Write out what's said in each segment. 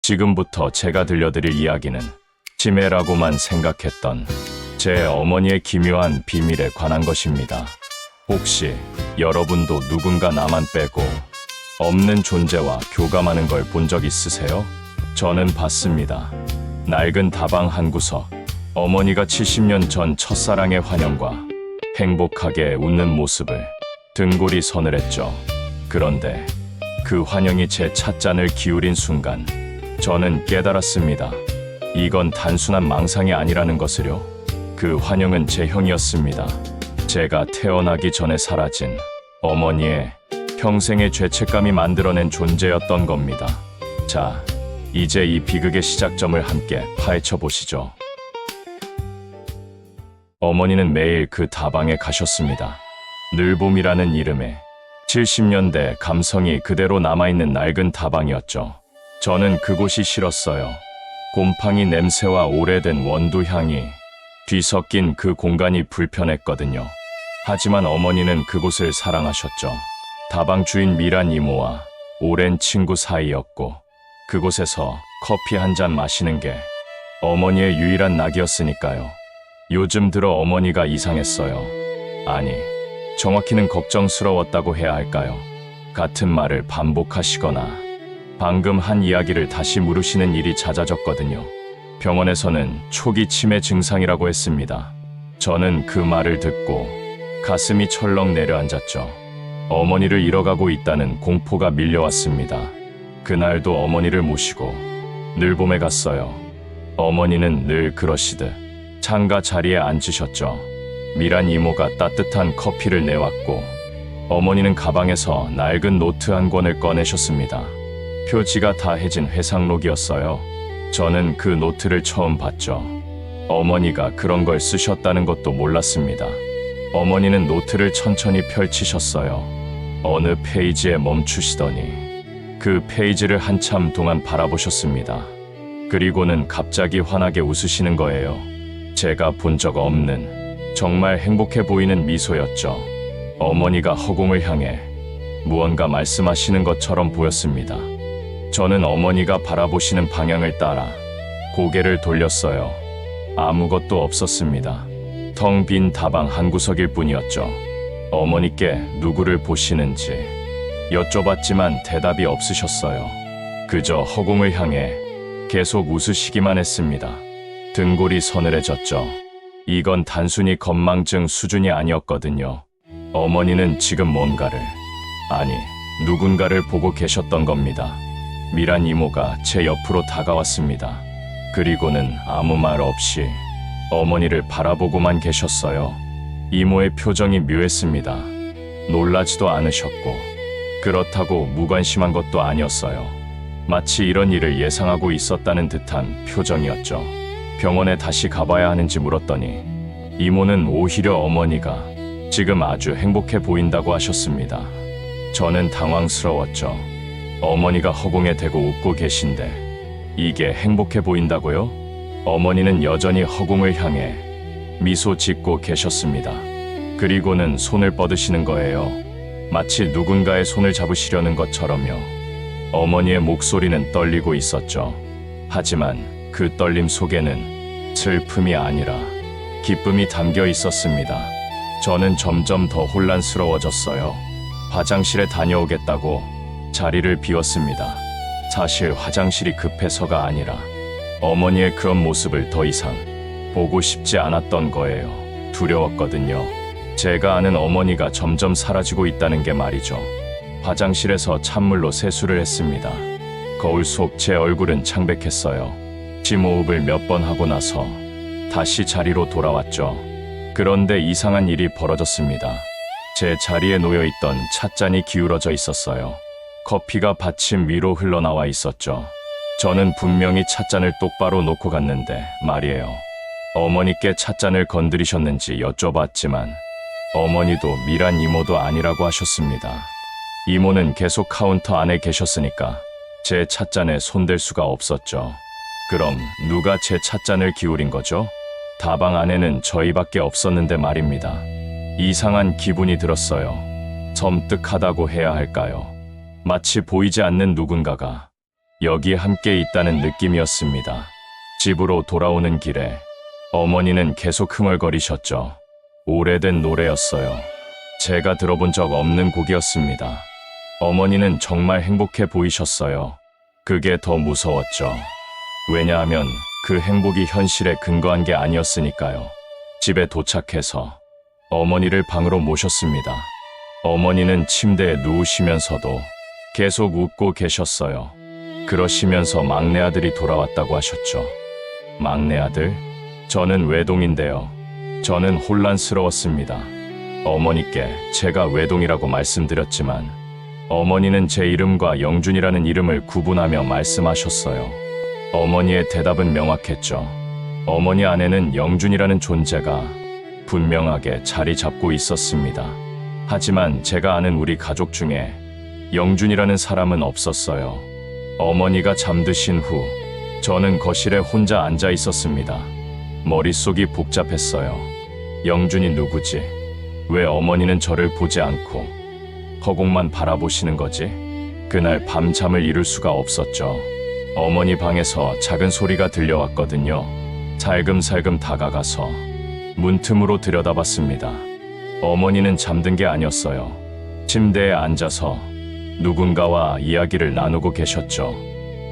지금부터 제가 들려드릴 이야기는 치매라고만 생각했던 제 어머니의 기묘한 비밀에 관한 것입니다. 혹시 여러분도 누군가 나만 빼고 없는 존재와 교감하는 걸 본 적 있으세요? 저는 봤습니다. 낡은 다방 한 구석, 어머니가 70년 전 첫사랑의 환영과 행복하게 웃는 모습을 등골이 서늘했죠. 그런데 그 환영이 제 찻잔을 기울인 순간 저는 깨달았습니다. 이건 단순한 망상이 아니라는 것을요. 그 환영은 제 형이었습니다. 제가 태어나기 전에 사라진 어머니의 평생의 죄책감이 만들어낸 존재였던 겁니다. 자, 이제 이 비극의 시작점을 함께 파헤쳐 보시죠. 어머니는 매일 그 다방에 가셨습니다. 늘봄이라는 이름에 70년대 감성이 그대로 남아있는 낡은 다방이었죠. 저는 그곳이 싫었어요. 곰팡이 냄새와 오래된 원두 향이 뒤섞인 그 공간이 불편했거든요. 하지만 어머니는 그곳을 사랑하셨죠. 다방 주인 미란 이모와 오랜 친구 사이였고 그곳에서 커피 한 잔 마시는 게 어머니의 유일한 낙이었으니까요. 요즘 들어 어머니가 이상했어요. 아니, 정확히는 걱정스러웠다고 해야 할까요? 같은 말을 반복하시거나 방금 한 이야기를 다시 물으시는 일이 잦아졌거든요. 병원에서는 초기 치매 증상이라고 했습니다. 저는 그 말을 듣고 가슴이 철렁 내려앉았죠. 어머니를 잃어가고 있다는 공포가 밀려왔습니다. 그날도 어머니를 모시고 늘봄에 갔어요. 어머니는 늘 그러시듯 창가 자리에 앉으셨죠. 미란 이모가 따뜻한 커피를 내왔고 어머니는 가방에서 낡은 노트 한 권을 꺼내셨습니다. 표지가 다 해진 회상록이었어요. 저는 그 노트를 처음 봤죠. 어머니가 그런 걸 쓰셨다는 것도 몰랐습니다. 어머니는 노트를 천천히 펼치셨어요. 어느 페이지에 멈추시더니 그 페이지를 한참 동안 바라보셨습니다. 그리고는 갑자기 환하게 웃으시는 거예요. 제가 본 적 없는 정말 행복해 보이는 미소였죠. 어머니가 허공을 향해 무언가 말씀하시는 것처럼 보였습니다. 저는 어머니가 바라보시는 방향을 따라 고개를 돌렸어요. 아무것도 없었습니다. 텅 빈 다방 한 구석일 뿐이었죠. 어머니께 누구를 보시는지 여쭤봤지만 대답이 없으셨어요. 그저 허공을 향해 계속 웃으시기만 했습니다. 등골이 서늘해졌죠. 이건 단순히 건망증 수준이 아니었거든요. 어머니는 지금 뭔가를, 아니, 누군가를 보고 계셨던 겁니다. 미란 이모가 제 옆으로 다가왔습니다. 그리고는 아무 말 없이 어머니를 바라보고만 계셨어요. 이모의 표정이 묘했습니다. 놀라지도 않으셨고 그렇다고 무관심한 것도 아니었어요. 마치 이런 일을 예상하고 있었다는 듯한 표정이었죠. 병원에 다시 가봐야 하는지 물었더니 이모는 오히려 어머니가 지금 아주 행복해 보인다고 하셨습니다. 저는 당황스러웠죠. 어머니가 허공에 대고 웃고 계신데 이게 행복해 보인다고요? 어머니는 여전히 허공을 향해 미소 짓고 계셨습니다. 그리고는 손을 뻗으시는 거예요. 마치 누군가의 손을 잡으시려는 것처럼요. 어머니의 목소리는 떨리고 있었죠. 하지만 그 떨림 속에는 슬픔이 아니라 기쁨이 담겨 있었습니다. 저는 점점 더 혼란스러워졌어요. 화장실에 다녀오겠다고 자리를 비웠습니다. 사실 화장실이 급해서가 아니라 어머니의 그런 모습을 더 이상 보고 싶지 않았던 거예요. 두려웠거든요. 제가 아는 어머니가 점점 사라지고 있다는 게 말이죠. 화장실에서 찬물로 세수를 했습니다. 거울 속 제 얼굴은 창백했어요. 심호흡을 몇 번 하고 나서 다시 자리로 돌아왔죠. 그런데 이상한 일이 벌어졌습니다. 제 자리에 놓여있던 찻잔이 기울어져 있었어요. 커피가 받침 위로 흘러나와 있었죠. 저는 분명히 찻잔을 똑바로 놓고 갔는데 말이에요. 어머니께 찻잔을 건드리셨는지 여쭤봤지만 어머니도 미란 이모도 아니라고 하셨습니다. 이모는 계속 카운터 안에 계셨으니까 제 찻잔에 손댈 수가 없었죠. 그럼 누가 제 찻잔을 기울인 거죠? 다방 안에는 저희밖에 없었는데 말입니다. 이상한 기분이 들었어요. 섬뜩하다고 해야 할까요? 마치 보이지 않는 누군가가 여기 함께 있다는 느낌이었습니다. 집으로 돌아오는 길에 어머니는 계속 흥얼거리셨죠. 오래된 노래였어요. 제가 들어본 적 없는 곡이었습니다. 어머니는 정말 행복해 보이셨어요. 그게 더 무서웠죠. 왜냐하면 그 행복이 현실에 근거한 게 아니었으니까요. 집에 도착해서 어머니를 방으로 모셨습니다. 어머니는 침대에 누우시면서도 계속 웃고 계셨어요. 그러시면서 막내 아들이 돌아왔다고 하셨죠. 막내 아들? 저는 외동인데요. 저는 혼란스러웠습니다. 어머니께 제가 외동이라고 말씀드렸지만 어머니는 제 이름과 영준이라는 이름을 구분하며 말씀하셨어요. 어머니의 대답은 명확했죠. 어머니 안에는 영준이라는 존재가 분명하게 자리 잡고 있었습니다. 하지만 제가 아는 우리 가족 중에 영준이라는 사람은 없었어요. 어머니가 잠드신 후 저는 거실에 혼자 앉아 있었습니다. 머릿속이 복잡했어요. 영준이 누구지? 왜 어머니는 저를 보지 않고 허공만 바라보시는 거지? 그날 밤잠을 이룰 수가 없었죠. 어머니 방에서 작은 소리가 들려왔거든요. 살금살금 다가가서 문틈으로 들여다봤습니다. 어머니는 잠든 게 아니었어요. 침대에 앉아서 누군가와 이야기를 나누고 계셨죠.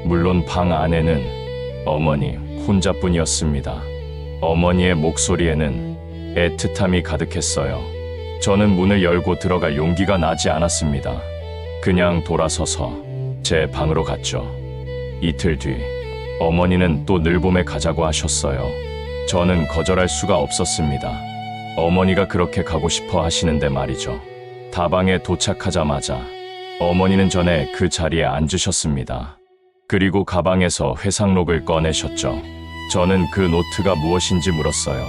물론 방 안에는 어머니 혼자뿐이었습니다. 어머니의 목소리에는 애틋함이 가득했어요. 저는 문을 열고 들어갈 용기가 나지 않았습니다. 그냥 돌아서서 제 방으로 갔죠. 이틀 뒤 어머니는 또 늘봄에 가자고 하셨어요. 저는 거절할 수가 없었습니다. 어머니가 그렇게 가고 싶어 하시는데 말이죠. 다방에 도착하자마자 어머니는 전에 그 자리에 앉으셨습니다. 그리고 가방에서 회상록을 꺼내셨죠. 저는 그 노트가 무엇인지 물었어요.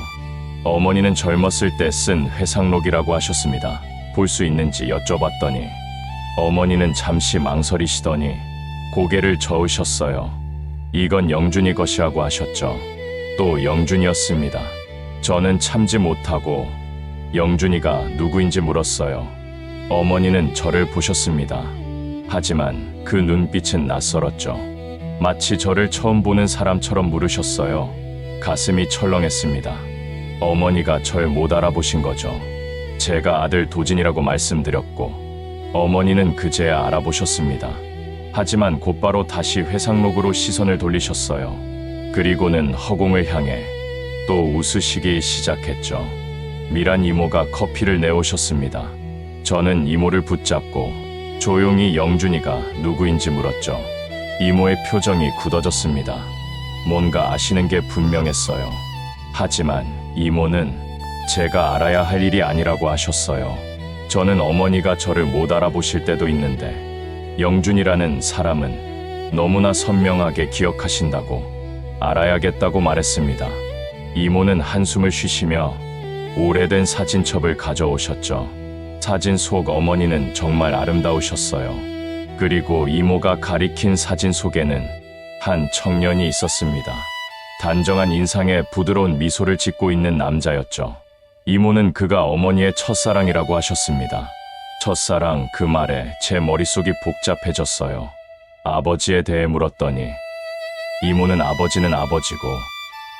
어머니는 젊었을 때 쓴 회상록이라고 하셨습니다. 볼 수 있는지 여쭤봤더니 어머니는 잠시 망설이시더니 고개를 저으셨어요. 이건 영준이 것이라고 하셨죠. 또 영준이었습니다. 저는 참지 못하고 영준이가 누구인지 물었어요. 어머니는 저를 보셨습니다. 하지만 그 눈빛은 낯설었죠. 마치 저를 처음 보는 사람처럼 물으셨어요. 가슴이 철렁했습니다. 어머니가 절 못 알아보신 거죠. 제가 아들 도진이라고 말씀드렸고 어머니는 그제야 알아보셨습니다. 하지만 곧바로 다시 회상록으로 시선을 돌리셨어요. 그리고는 허공을 향해 또 웃으시기 시작했죠. 미란 이모가 커피를 내오셨습니다. 저는 이모를 붙잡고 조용히 영준이가 누구인지 물었죠. 이모의 표정이 굳어졌습니다. 뭔가 아시는 게 분명했어요. 하지만 이모는 제가 알아야 할 일이 아니라고 하셨어요. 저는 어머니가 저를 못 알아보실 때도 있는데 영준이라는 사람은 너무나 선명하게 기억하신다고 알아야겠다고 말했습니다. 이모는 한숨을 쉬시며 오래된 사진첩을 가져오셨죠. 사진 속 어머니는 정말 아름다우셨어요. 그리고 이모가 가리킨 사진 속에는 한 청년이 있었습니다. 단정한 인상에 부드러운 미소를 짓고 있는 남자였죠. 이모는 그가 어머니의 첫사랑이라고 하셨습니다. 첫사랑, 그 말에 제 머릿속이 복잡해졌어요. 아버지에 대해 물었더니 이모는 아버지는 아버지고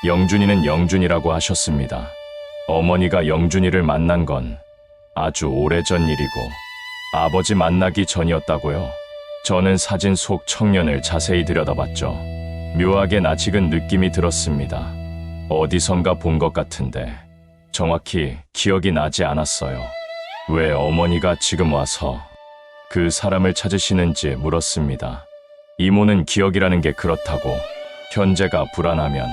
영준이는 영준이라고 하셨습니다. 어머니가 영준이를 만난 건 아주 오래전 일이고 아버지 만나기 전이었다고요. 저는 사진 속 청년을 자세히 들여다봤죠. 묘하게 낯익은 느낌이 들었습니다. 어디선가 본 것 같은데 정확히 기억이 나지 않았어요. 왜 어머니가 지금 와서 그 사람을 찾으시는지 물었습니다. 이모는 기억이라는 게 그렇다고 현재가 불안하면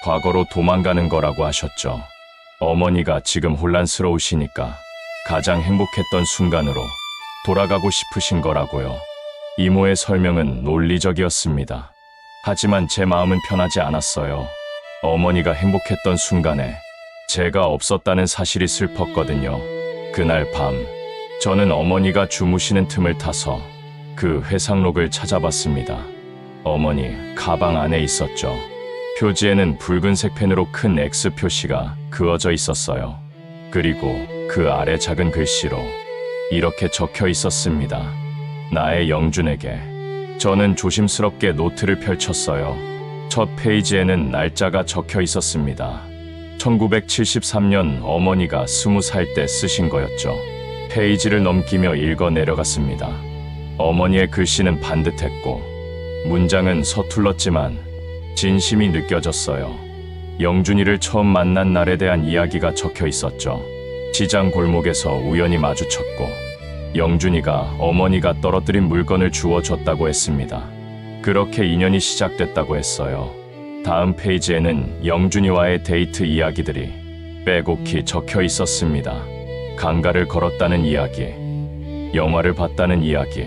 과거로 도망가는 거라고 하셨죠. 어머니가 지금 혼란스러우시니까 가장 행복했던 순간으로 돌아가고 싶으신 거라고요. 이모의 설명은 논리적이었습니다. 하지만 제 마음은 편하지 않았어요. 어머니가 행복했던 순간에 제가 없었다는 사실이 슬펐거든요. 그날 밤, 저는 어머니가 주무시는 틈을 타서 그 회상록을 찾아봤습니다. 어머니 가방 안에 있었죠. 표지에는 붉은색 펜으로 큰 X 표시가 그어져 있었어요. 그리고 그 아래 작은 글씨로 이렇게 적혀 있었습니다. 나의 영준에게 저는 조심스럽게 노트를 펼쳤어요. 첫 페이지에는 날짜가 적혀 있었습니다. 1973년 어머니가 20살 때 쓰신 거였죠. 페이지를 넘기며 읽어 내려갔습니다. 어머니의 글씨는 반듯했고 문장은 서툴렀지만 진심이 느껴졌어요. 영준이를 처음 만난 날에 대한 이야기가 적혀 있었죠. 시장 골목에서 우연히 마주쳤고 영준이가 어머니가 떨어뜨린 물건을 주워줬다고 했습니다. 그렇게 인연이 시작됐다고 했어요. 다음 페이지에는 영준이와의 데이트 이야기들이 빼곡히 적혀 있었습니다. 강가를 걸었다는 이야기, 영화를 봤다는 이야기,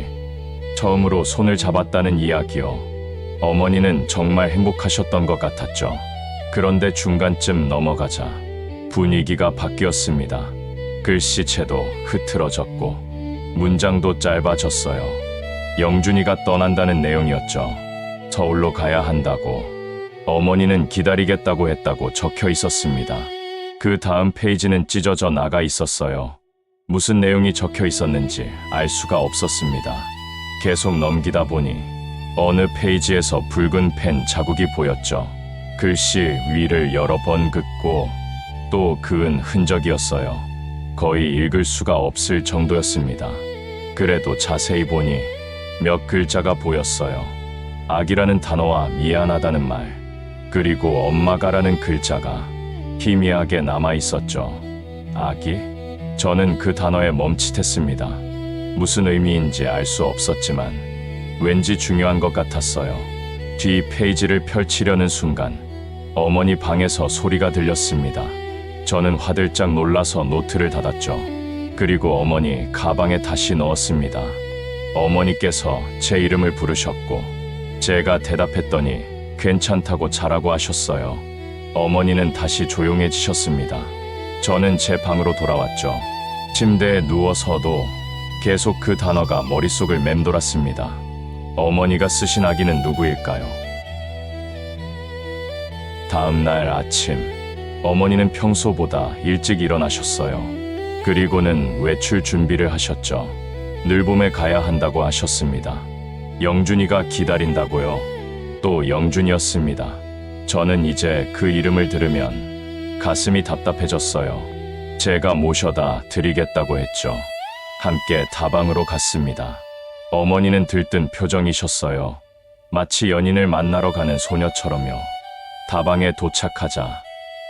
처음으로 손을 잡았다는 이야기요. 어머니는 정말 행복하셨던 것 같았죠. 그런데 중간쯤 넘어가자 분위기가 바뀌었습니다. 글씨체도 흐트러졌고 문장도 짧아졌어요. 영준이가 떠난다는 내용이었죠. 서울로 가야 한다고, 어머니는 기다리겠다고 했다고 적혀 있었습니다. 그 다음 페이지는 찢어져 나가 있었어요. 무슨 내용이 적혀 있었는지 알 수가 없었습니다. 계속 넘기다 보니 어느 페이지에서 붉은 펜 자국이 보였죠. 글씨 위를 여러 번 긋고 또 그은 흔적이었어요. 거의 읽을 수가 없을 정도였습니다. 그래도 자세히 보니 몇 글자가 보였어요. 악이라는 단어와 미안하다는 말, 그리고 엄마가라는 글자가 희미하게 남아 있었죠. 악이? 저는 그 단어에 멈칫했습니다. 무슨 의미인지 알 수 없었지만 왠지 중요한 것 같았어요. 뒤 페이지를 펼치려는 순간 어머니 방에서 소리가 들렸습니다. 저는 화들짝 놀라서 노트를 닫았죠. 그리고 어머니 가방에 다시 넣었습니다. 어머니께서 제 이름을 부르셨고 제가 대답했더니 괜찮다고 자라고 하셨어요. 어머니는 다시 조용해지셨습니다. 저는 제 방으로 돌아왔죠. 침대에 누워서도 계속 그 단어가 머릿속을 맴돌았습니다. 어머니가 쓰신 아기는 누구일까요? 다음 날 아침, 어머니는 평소보다 일찍 일어나셨어요. 그리고는 외출 준비를 하셨죠. 늘봄에 가야 한다고 하셨습니다. 영준이가 기다린다고요. 또 영준이었습니다. 저는 이제 그 이름을 들으면 가슴이 답답해졌어요. 제가 모셔다 드리겠다고 했죠. 함께 다방으로 갔습니다. 어머니는 들뜬 표정이셨어요. 마치 연인을 만나러 가는 소녀처럼요. 다방에 도착하자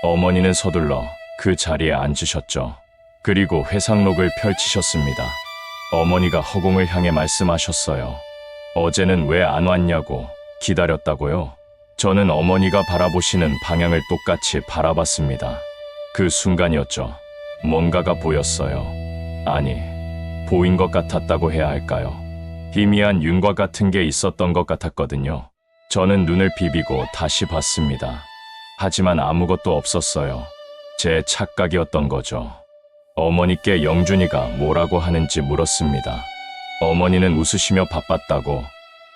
어머니는 서둘러 그 자리에 앉으셨죠. 그리고 회상록을 펼치셨습니다. 어머니가 허공을 향해 말씀하셨어요. 어제는 왜 안 왔냐고. 기다렸다고요? 저는 어머니가 바라보시는 방향을 똑같이 바라봤습니다. 그 순간이었죠. 뭔가가 보였어요. 아니, 보인 것 같았다고 해야 할까요? 희미한 윤곽 같은 게 있었던 것 같았거든요. 저는 눈을 비비고 다시 봤습니다. 하지만 아무것도 없었어요. 제 착각이었던 거죠. 어머니께 영준이가 뭐라고 하는지 물었습니다. 어머니는 웃으시며 바빴다고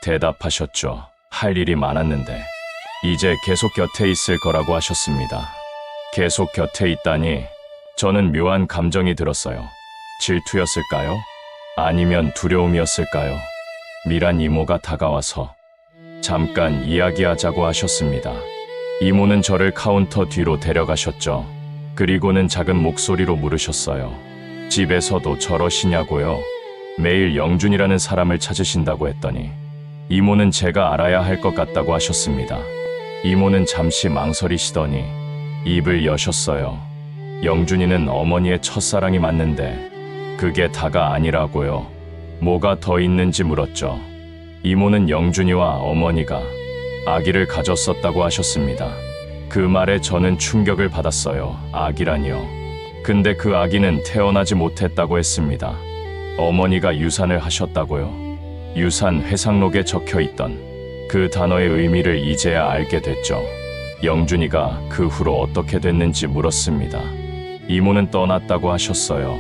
대답하셨죠. 할 일이 많았는데 이제 계속 곁에 있을 거라고 하셨습니다. 계속 곁에 있다니 저는 묘한 감정이 들었어요. 질투였을까요? 아니면 두려움이었을까요? 미란 이모가 다가와서 잠깐 이야기하자고 하셨습니다. 이모는 저를 카운터 뒤로 데려가셨죠. 그리고는 작은 목소리로 물으셨어요. 집에서도 저러시냐고요? 매일 영준이라는 사람을 찾으신다고 했더니 이모는 제가 알아야 할 것 같다고 하셨습니다. 이모는 잠시 망설이시더니 입을 여셨어요. 영준이는 어머니의 첫사랑이 맞는데 그게 다가 아니라고요. 뭐가 더 있는지 물었죠. 이모는 영준이와 어머니가 아기를 가졌었다고 하셨습니다. 그 말에 저는 충격을 받았어요. 아기라니요. 근데 그 아기는 태어나지 못했다고 했습니다. 어머니가 유산을 하셨다고요. 유산 회상록에 적혀있던 그 단어의 의미를 이제야 알게 됐죠. 영준이가 그 후로 어떻게 됐는지 물었습니다. 이모는 떠났다고 하셨어요.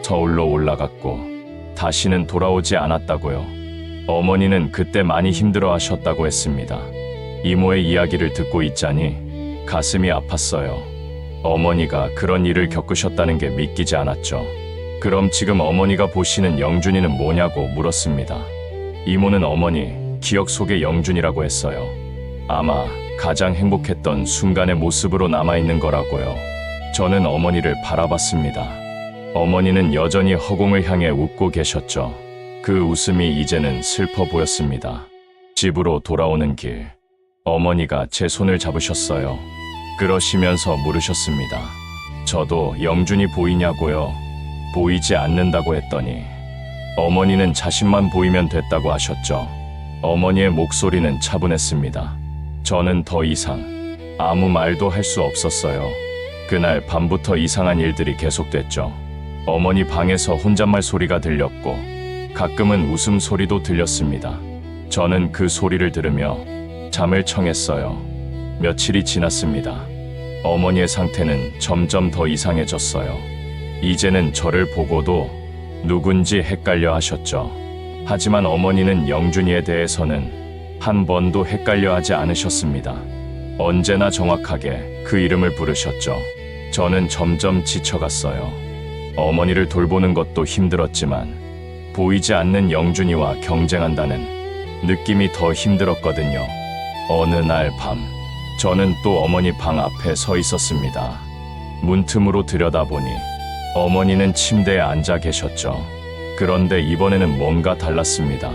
서울로 올라갔고 다시는 돌아오지 않았다고요. 어머니는 그때 많이 힘들어 하셨다고 했습니다. 이모의 이야기를 듣고 있자니 가슴이 아팠어요. 어머니가 그런 일을 겪으셨다는 게 믿기지 않았죠. 그럼 지금 어머니가 보시는 영준이는 뭐냐고 물었습니다. 이모는 어머니, 기억 속의 영준이라고 했어요. 아마 가장 행복했던 순간의 모습으로 남아있는 거라고요. 저는 어머니를 바라봤습니다. 어머니는 여전히 허공을 향해 웃고 계셨죠. 그 웃음이 이제는 슬퍼 보였습니다. 집으로 돌아오는 길, 어머니가 제 손을 잡으셨어요. 그러시면서 물으셨습니다. 저도 영준이 보이냐고요? 보이지 않는다고 했더니 어머니는 자신만 보이면 됐다고 하셨죠. 어머니의 목소리는 차분했습니다. 저는 더 이상 아무 말도 할 수 없었어요. 그날 밤부터 이상한 일들이 계속됐죠. 어머니 방에서 혼잣말 소리가 들렸고 가끔은 웃음소리도 들렸습니다. 저는 그 소리를 들으며 잠을 청했어요. 며칠이 지났습니다. 어머니의 상태는 점점 더 이상해졌어요. 이제는 저를 보고도 누군지 헷갈려 하셨죠. 하지만 어머니는 영준이에 대해서는 한 번도 헷갈려 하지 않으셨습니다. 언제나 정확하게 그 이름을 부르셨죠. 저는 점점 지쳐갔어요. 어머니를 돌보는 것도 힘들었지만 보이지 않는 영준이와 경쟁한다는 느낌이 더 힘들었거든요. 어느 날 밤, 저는 또 어머니 방 앞에 서 있었습니다. 문틈으로 들여다보니 어머니는 침대에 앉아 계셨죠. 그런데 이번에는 뭔가 달랐습니다.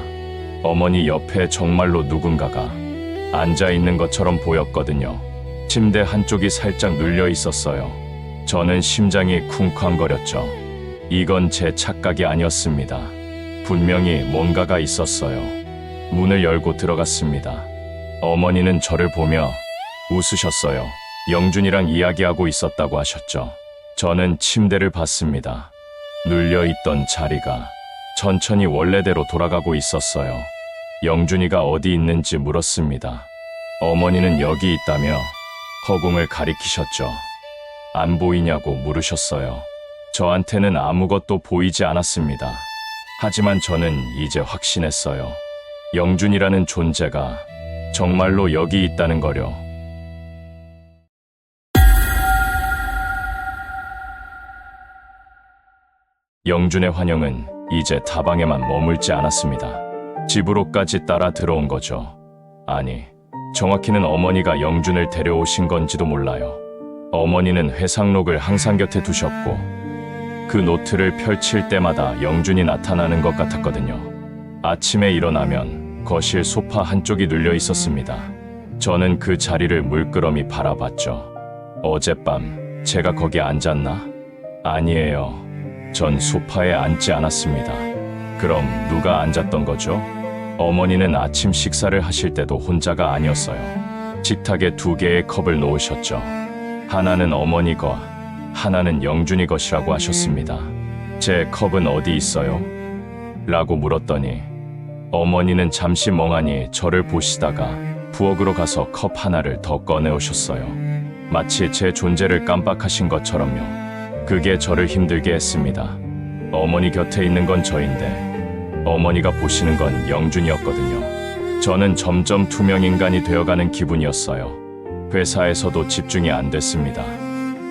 어머니 옆에 정말로 누군가가 앉아 있는 것처럼 보였거든요. 침대 한쪽이 살짝 눌려 있었어요. 저는 심장이 쿵쾅거렸죠. 이건 제 착각이 아니었습니다. 분명히 뭔가가 있었어요. 문을 열고 들어갔습니다. 어머니는 저를 보며 웃으셨어요. 영준이랑 이야기하고 있었다고 하셨죠. 저는 침대를 봤습니다. 눌려있던 자리가 천천히 원래대로 돌아가고 있었어요. 영준이가 어디 있는지 물었습니다. 어머니는 여기 있다며 허공을 가리키셨죠. 안 보이냐고 물으셨어요. 저한테는 아무것도 보이지 않았습니다. 하지만 저는 이제 확신했어요. 영준이라는 존재가 정말로 여기 있다는 거요. 영준의 환영은 이제 다방에만 머물지 않았습니다. 집으로까지 따라 들어온 거죠. 아니, 정확히는 어머니가 영준을 데려오신 건지도 몰라요. 어머니는 회상록을 항상 곁에 두셨고 그 노트를 펼칠 때마다 영준이 나타나는 것 같았거든요. 아침에 일어나면 거실 소파 한쪽이 눌려 있었습니다. 저는 그 자리를 물끄러미 바라봤죠. 어젯밤 제가 거기 앉았나? 아니에요. 전 소파에 앉지 않았습니다. 그럼 누가 앉았던 거죠? 어머니는 아침 식사를 하실 때도 혼자가 아니었어요. 식탁에 2개의 컵을 놓으셨죠. 하나는 어머니 것, 하나는 영준이 것이라고 하셨습니다. 제 컵은 어디 있어요? 라고 물었더니 어머니는 잠시 멍하니 저를 보시다가 부엌으로 가서 컵 하나를 더 꺼내오셨어요. 마치 제 존재를 깜빡하신 것처럼요. 그게 저를 힘들게 했습니다. 어머니 곁에 있는 건 저인데 어머니가 보시는 건 영준이었거든요. 저는 점점 투명 인간이 되어가는 기분이었어요. 회사에서도 집중이 안 됐습니다.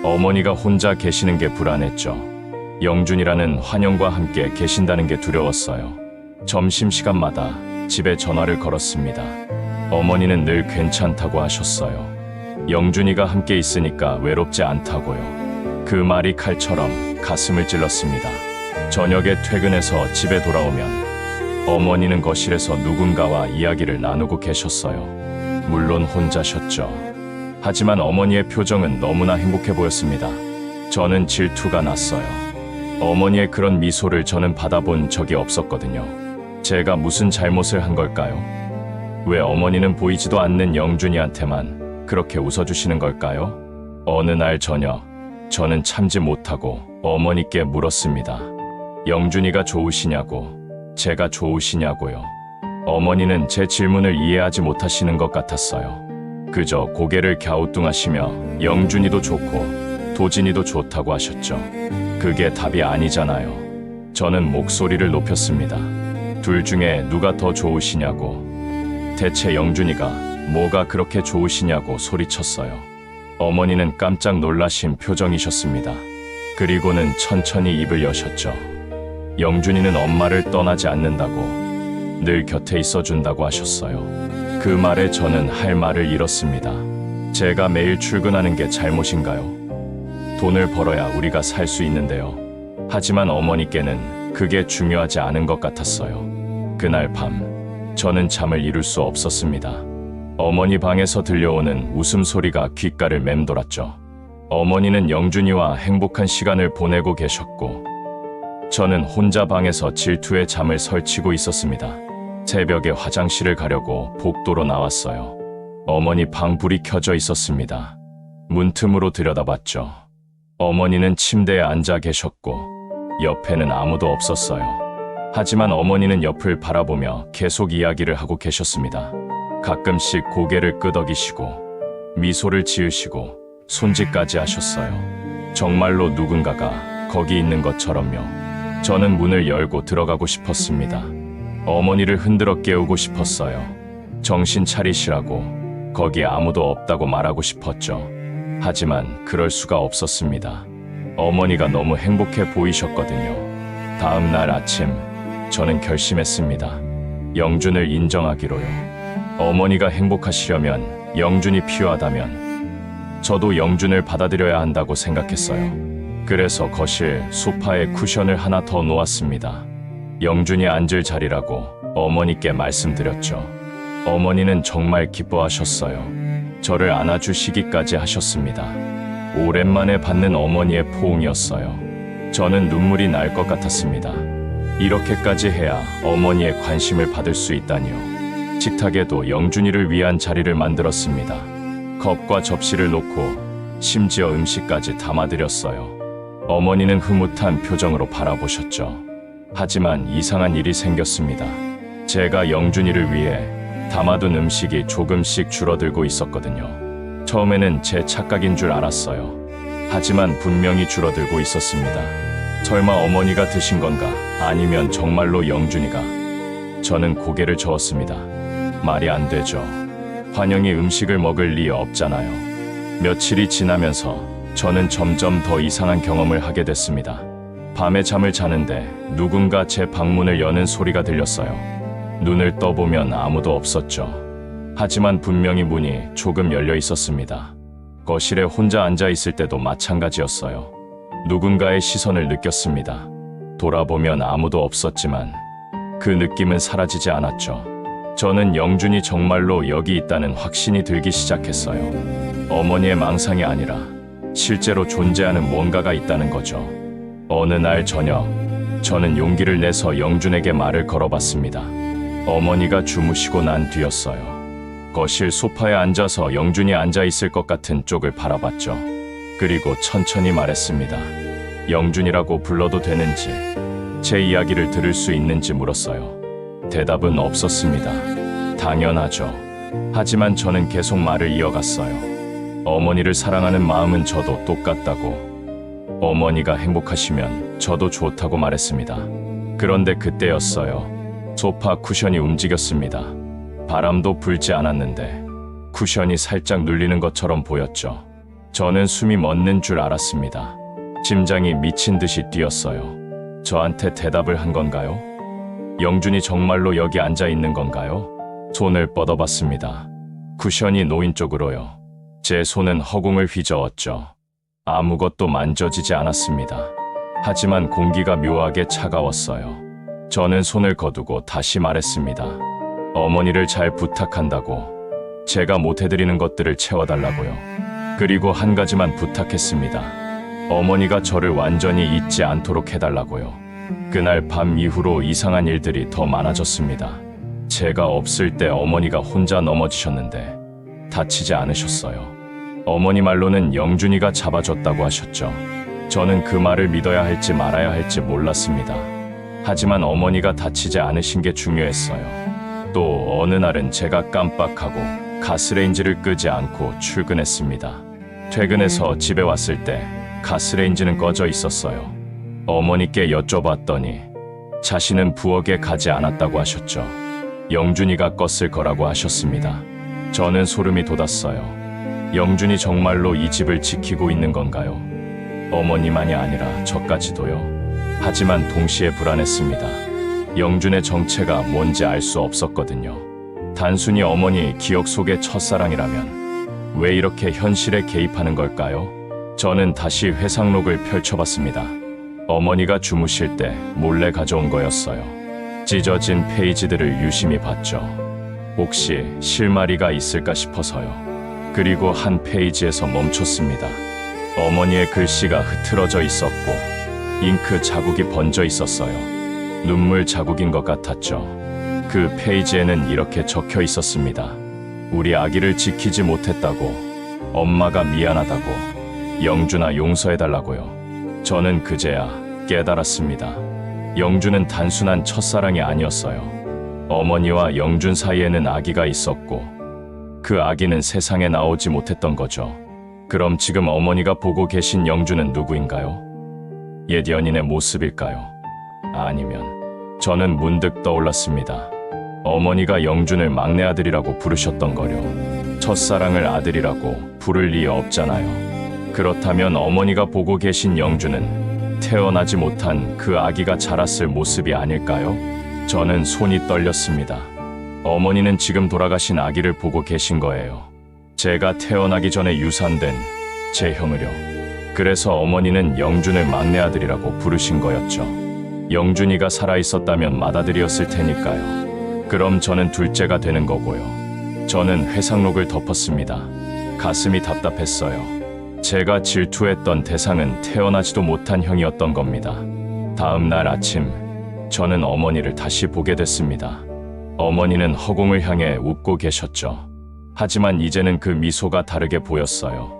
어머니가 혼자 계시는 게 불안했죠. 영준이라는 환영과 함께 계신다는 게 두려웠어요. 점심시간마다 집에 전화를 걸었습니다. 어머니는 늘 괜찮다고 하셨어요. 영준이가 함께 있으니까 외롭지 않다고요. 그 말이 칼처럼 가슴을 찔렀습니다. 저녁에 퇴근해서 집에 돌아오면 어머니는 거실에서 누군가와 이야기를 나누고 계셨어요. 물론 혼자셨죠. 하지만 어머니의 표정은 너무나 행복해 보였습니다. 저는 질투가 났어요. 어머니의 그런 미소를 저는 받아본 적이 없었거든요. 제가 무슨 잘못을 한 걸까요? 왜 어머니는 보이지도 않는 영준이한테만 그렇게 웃어주시는 걸까요? 어느 날 저녁, 저는 참지 못하고 어머니께 물었습니다. 영준이가 좋으시냐고, 제가 좋으시냐고요. 어머니는 제 질문을 이해하지 못하시는 것 같았어요. 그저 고개를 갸우뚱하시며 영준이도 좋고 도진이도 좋다고 하셨죠. 그게 답이 아니잖아요. 저는 목소리를 높였습니다. 둘 중에 누가 더 좋으시냐고. 대체 영준이가 뭐가 그렇게 좋으시냐고 소리쳤어요. 어머니는 깜짝 놀라신 표정이셨습니다. 그리고는 천천히 입을 여셨죠. 영준이는 엄마를 떠나지 않는다고. 늘 곁에 있어준다고 하셨어요. 그 말에 저는 할 말을 잃었습니다. 제가 매일 출근하는 게 잘못인가요? 돈을 벌어야 우리가 살 수 있는데요. 하지만 어머니께는 그게 중요하지 않은 것 같았어요. 그날 밤, 저는 잠을 이룰 수 없었습니다. 어머니 방에서 들려오는 웃음소리가 귓가를 맴돌았죠. 어머니는 영준이와 행복한 시간을 보내고 계셨고, 저는 혼자 방에서 질투의 잠을 설치고 있었습니다. 새벽에 화장실을 가려고 복도로 나왔어요. 어머니 방 불이 켜져 있었습니다. 문틈으로 들여다봤죠. 어머니는 침대에 앉아 계셨고 옆에는 아무도 없었어요. 하지만 어머니는 옆을 바라보며 계속 이야기를 하고 계셨습니다. 가끔씩 고개를 끄덕이시고 미소를 지으시고 손짓까지 하셨어요. 정말로 누군가가 거기 있는 것처럼요. 저는 문을 열고 들어가고 싶었습니다. 어머니를 흔들어 깨우고 싶었어요. 정신 차리시라고, 거기 아무도 없다고 말하고 싶었죠. 하지만 그럴 수가 없었습니다. 어머니가 너무 행복해 보이셨거든요. 다음 날 아침, 저는 결심했습니다. 영준을 인정하기로요. 어머니가 행복하시려면, 영준이 필요하다면 저도 영준을 받아들여야 한다고 생각했어요. 그래서 거실 소파에 쿠션을 하나 더 놓았습니다. 영준이 앉을 자리라고 어머니께 말씀드렸죠. 어머니는 정말 기뻐하셨어요. 저를 안아주시기까지 하셨습니다. 오랜만에 받는 어머니의 포옹이었어요. 저는 눈물이 날 것 같았습니다. 이렇게까지 해야 어머니의 관심을 받을 수 있다니요. 식탁에도 영준이를 위한 자리를 만들었습니다. 컵과 접시를 놓고 심지어 음식까지 담아드렸어요. 어머니는 흐뭇한 표정으로 바라보셨죠. 하지만 이상한 일이 생겼습니다. 제가 영준이를 위해 담아둔 음식이 조금씩 줄어들고 있었거든요. 처음에는 제 착각인 줄 알았어요. 하지만 분명히 줄어들고 있었습니다. 설마 어머니가 드신 건가? 아니면 정말로 영준이가? 저는 고개를 저었습니다. 말이 안 되죠. 환영이 음식을 먹을 리 없잖아요. 며칠이 지나면서 저는 점점 더 이상한 경험을 하게 됐습니다. 밤에 잠을 자는데 누군가 제 방문을 여는 소리가 들렸어요. 눈을 떠보면 아무도 없었죠. 하지만 분명히 문이 조금 열려 있었습니다. 거실에 혼자 앉아 있을 때도 마찬가지였어요. 누군가의 시선을 느꼈습니다. 돌아보면 아무도 없었지만 그 느낌은 사라지지 않았죠. 저는 영준이 정말로 여기 있다는 확신이 들기 시작했어요. 어머니의 망상이 아니라 실제로 존재하는 뭔가가 있다는 거죠. 어느 날 저녁, 저는 용기를 내서 영준에게 말을 걸어봤습니다. 어머니가 주무시고 난 뒤였어요. 거실 소파에 앉아서 영준이 앉아 있을 것 같은 쪽을 바라봤죠. 그리고 천천히 말했습니다. 영준이라고 불러도 되는지, 제 이야기를 들을 수 있는지 물었어요. 대답은 없었습니다. 당연하죠. 하지만 저는 계속 말을 이어갔어요. 어머니를 사랑하는 마음은 저도 똑같다고. 어머니가 행복하시면 저도 좋다고 말했습니다. 그런데 그때였어요. 소파 쿠션이 움직였습니다. 바람도 불지 않았는데 쿠션이 살짝 눌리는 것처럼 보였죠. 저는 숨이 멎는 줄 알았습니다. 심장이 미친 듯이 뛰었어요. 저한테 대답을 한 건가요? 영준이 정말로 여기 앉아 있는 건가요? 손을 뻗어봤습니다. 쿠션이 놓인 쪽으로요. 제 손은 허공을 휘저었죠. 아무것도 만져지지 않았습니다. 하지만 공기가 묘하게 차가웠어요. 저는 손을 거두고 다시 말했습니다. 어머니를 잘 부탁한다고. 제가 못해드리는 것들을 채워달라고요. 그리고 한 가지만 부탁했습니다. 어머니가 저를 완전히 잊지 않도록 해달라고요. 그날 밤 이후로 이상한 일들이 더 많아졌습니다. 제가 없을 때 어머니가 혼자 넘어지셨는데 다치지 않으셨어요. 어머니 말로는 영준이가 잡아줬다고 하셨죠. 저는 그 말을 믿어야 할지 말아야 할지 몰랐습니다. 하지만 어머니가 다치지 않으신 게 중요했어요. 또 어느 날은 제가 깜빡하고 가스레인지를 끄지 않고 출근했습니다. 퇴근해서 집에 왔을 때 가스레인지는 꺼져 있었어요. 어머니께 여쭤봤더니 자신은 부엌에 가지 않았다고 하셨죠. 영준이가 껐을 거라고 하셨습니다. 저는 소름이 돋았어요. 영준이 정말로 이 집을 지키고 있는 건가요? 어머니만이 아니라 저까지도요. 하지만 동시에 불안했습니다. 영준의 정체가 뭔지 알 수 없었거든요. 단순히 어머니 기억 속의 첫사랑이라면 왜 이렇게 현실에 개입하는 걸까요? 저는 다시 회상록을 펼쳐봤습니다. 어머니가 주무실 때 몰래 가져온 거였어요. 찢어진 페이지들을 유심히 봤죠. 혹시 실마리가 있을까 싶어서요. 그리고 한 페이지에서 멈췄습니다. 어머니의 글씨가 흐트러져 있었고 잉크 자국이 번져 있었어요. 눈물 자국인 것 같았죠. 그 페이지에는 이렇게 적혀 있었습니다. 우리 아기를 지키지 못했다고, 엄마가 미안하다고, 영준아 용서해달라고요. 저는 그제야 깨달았습니다. 영준은 단순한 첫사랑이 아니었어요. 어머니와 영준 사이에는 아기가 있었고 그 아기는 세상에 나오지 못했던 거죠. 그럼 지금 어머니가 보고 계신 영준은 누구인가요? 옛 연인의 모습일까요? 아니면 저는 문득 떠올랐습니다. 어머니가 영준을 막내 아들이라고 부르셨던 거려. 첫사랑을 아들이라고 부를 리 없잖아요. 그렇다면 어머니가 보고 계신 영준은 태어나지 못한 그 아기가 자랐을 모습이 아닐까요? 저는 손이 떨렸습니다. 어머니는 지금 돌아가신 아기를 보고 계신 거예요. 제가 태어나기 전에 유산된 제 형을요. 그래서 어머니는 영준을 막내 아들이라고 부르신 거였죠. 영준이가 살아있었다면 맏아들이었을 테니까요. 그럼 저는 둘째가 되는 거고요. 저는 회상록을 덮었습니다. 가슴이 답답했어요. 제가 질투했던 대상은 태어나지도 못한 형이었던 겁니다. 다음 날 아침, 저는 어머니를 다시 보게 됐습니다. 어머니는 허공을 향해 웃고 계셨죠. 하지만 이제는 그 미소가 다르게 보였어요.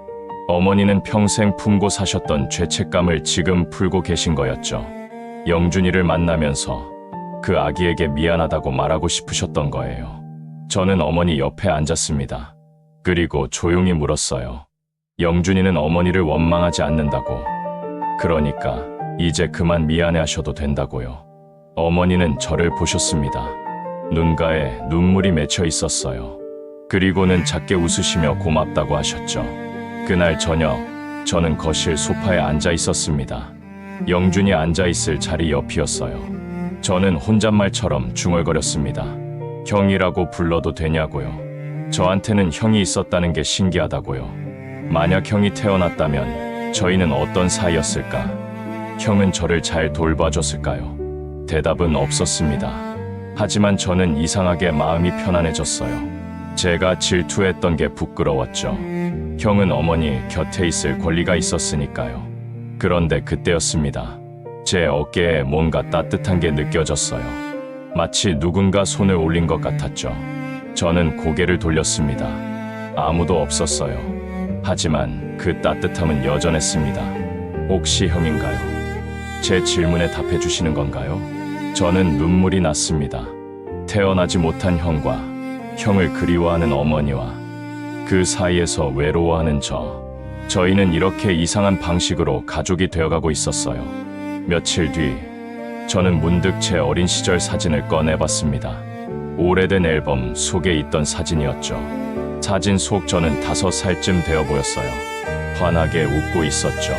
어머니는 평생 품고 사셨던 죄책감을 지금 풀고 계신 거였죠. 영준이를 만나면서 그 아기에게 미안하다고 말하고 싶으셨던 거예요. 저는 어머니 옆에 앉았습니다. 그리고 조용히 물었어요. 영준이는 어머니를 원망하지 않는다고. 그러니까 이제 그만 미안해하셔도 된다고요. 어머니는 저를 보셨습니다. 눈가에 눈물이 맺혀 있었어요. 그리고는 작게 웃으시며 고맙다고 하셨죠. 그날 저녁, 저는 거실 소파에 앉아 있었습니다. 영준이 앉아 있을 자리 옆이었어요. 저는 혼잣말처럼 중얼거렸습니다. 형이라고 불러도 되냐고요. 저한테는 형이 있었다는 게 신기하다고요. 만약 형이 태어났다면 저희는 어떤 사이였을까? 형은 저를 잘 돌봐줬을까요? 대답은 없었습니다. 하지만 저는 이상하게 마음이 편안해졌어요. 제가 질투했던 게 부끄러웠죠. 형은 어머니 곁에 있을 권리가 있었으니까요. 그런데 그때였습니다. 제 어깨에 뭔가 따뜻한 게 느껴졌어요. 마치 누군가 손을 올린 것 같았죠. 저는 고개를 돌렸습니다. 아무도 없었어요. 하지만 그 따뜻함은 여전했습니다. 혹시 형인가요? 제 질문에 답해 주시는 건가요? 저는 눈물이 났습니다. 태어나지 못한 형과 형을 그리워하는 어머니와 그 사이에서 외로워하는 저희는 이렇게 이상한 방식으로 가족이 되어가고 있었어요. 며칠 뒤, 저는 문득 제 어린 시절 사진을 꺼내봤습니다. 오래된 앨범 속에 있던 사진이었죠. 사진 속 저는 5살쯤 되어 보였어요. 환하게 웃고 있었죠.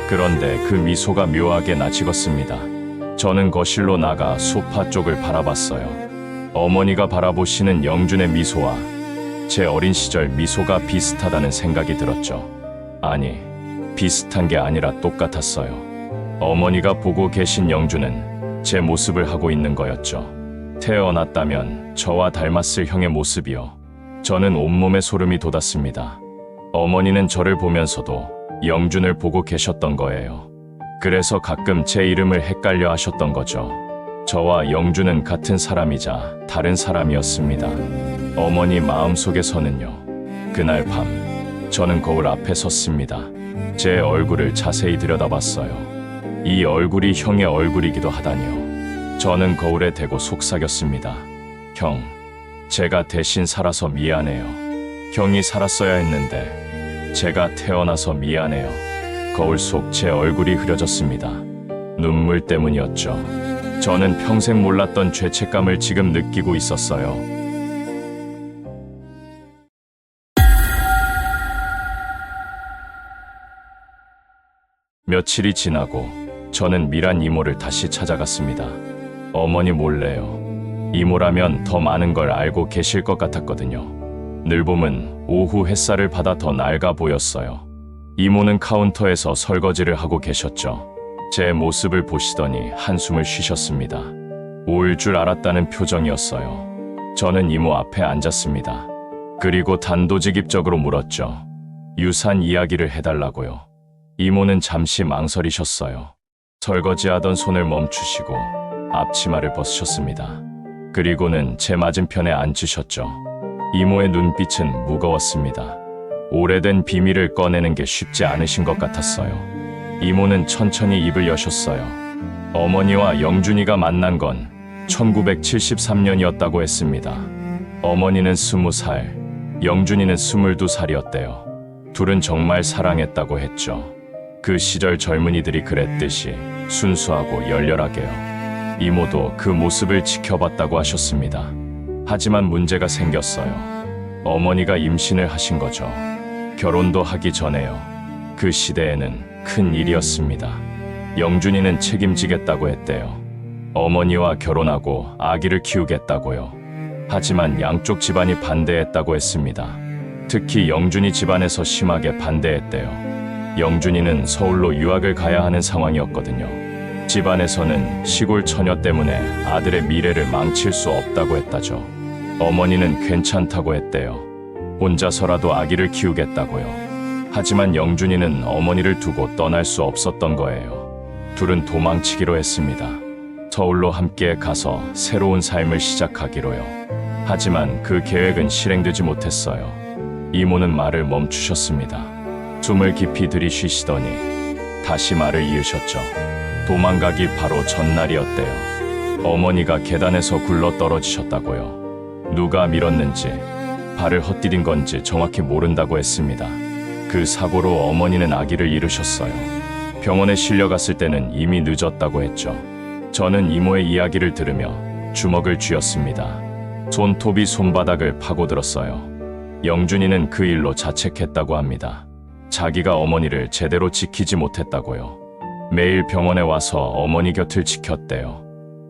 그런데 그 미소가 묘하게 낯익었습니다. 저는 거실로 나가 소파 쪽을 바라봤어요. 어머니가 바라보시는 영준의 미소와 제 어린 시절 미소가 비슷하다는 생각이 들었죠. 아니, 비슷한 게 아니라 똑같았어요. 어머니가 보고 계신 영준은 제 모습을 하고 있는 거였죠. 태어났다면 저와 닮았을 형의 모습이요. 저는 온몸에 소름이 돋았습니다. 어머니는 저를 보면서도 영준을 보고 계셨던 거예요. 그래서 가끔 제 이름을 헷갈려 하셨던 거죠. 저와 영준은 같은 사람이자 다른 사람이었습니다. 어머니 마음속에서는요. 그날 밤, 저는 거울 앞에 섰습니다. 제 얼굴을 자세히 들여다봤어요. 이 얼굴이 형의 얼굴이기도 하다니요. 저는 거울에 대고 속삭였습니다. 형, 제가 대신 살아서 미안해요. 형이 살았어야 했는데 제가 태어나서 미안해요. 거울 속 제 얼굴이 흐려졌습니다. 눈물 때문이었죠. 저는 평생 몰랐던 죄책감을 지금 느끼고 있었어요. 며칠이 지나고 저는 미란 이모를 다시 찾아갔습니다. 어머니 몰래요. 이모라면 더 많은 걸 알고 계실 것 같았거든요. 늘봄은 오후 햇살을 받아 더 낡아 보였어요. 이모는 카운터에서 설거지를 하고 계셨죠. 제 모습을 보시더니 한숨을 쉬셨습니다. 올 줄 알았다는 표정이었어요. 저는 이모 앞에 앉았습니다. 그리고 단도직입적으로 물었죠. 유산 이야기를 해달라고요. 이모는 잠시 망설이셨어요. 설거지하던 손을 멈추시고 앞치마를 벗으셨습니다. 그리고는 제 맞은편에 앉으셨죠. 이모의 눈빛은 무거웠습니다. 오래된 비밀을 꺼내는 게 쉽지 않으신 것 같았어요. 이모는 천천히 입을 여셨어요. 어머니와 영준이가 만난 건 1973년이었다고 했습니다. 어머니는 20살, 영준이는 22살이었대요. 둘은 정말 사랑했다고 했죠. 그 시절 젊은이들이 그랬듯이 순수하고 열렬하게요. 이모도 그 모습을 지켜봤다고 하셨습니다. 하지만 문제가 생겼어요. 어머니가 임신을 하신 거죠. 결혼도 하기 전에요. 그 시대에는 큰 일이었습니다. 영준이는 책임지겠다고 했대요. 어머니와 결혼하고 아기를 키우겠다고요. 하지만 양쪽 집안이 반대했다고 했습니다. 특히 영준이 집안에서 심하게 반대했대요. 영준이는 서울로 유학을 가야 하는 상황이었거든요. 집안에서는 시골 처녀 때문에 아들의 미래를 망칠 수 없다고 했다죠. 어머니는 괜찮다고 했대요. 혼자서라도 아기를 키우겠다고요. 하지만 영준이는 어머니를 두고 떠날 수 없었던 거예요. 둘은 도망치기로 했습니다. 서울로 함께 가서 새로운 삶을 시작하기로요. 하지만 그 계획은 실행되지 못했어요. 이모는 말을 멈추셨습니다. 숨을 깊이 들이쉬시더니 다시 말을 이으셨죠. 도망가기 바로 전날이었대요. 어머니가 계단에서 굴러 떨어지셨다고요. 누가 밀었는지 발을 헛디딘 건지 정확히 모른다고 했습니다. 그 사고로 어머니는 아기를 잃으셨어요. 병원에 실려갔을 때는 이미 늦었다고 했죠. 저는 이모의 이야기를 들으며 주먹을 쥐었습니다. 손톱이 손바닥을 파고들었어요. 영준이는 그 일로 자책했다고 합니다. 자기가 어머니를 제대로 지키지 못했다고요. 매일 병원에 와서 어머니 곁을 지켰대요.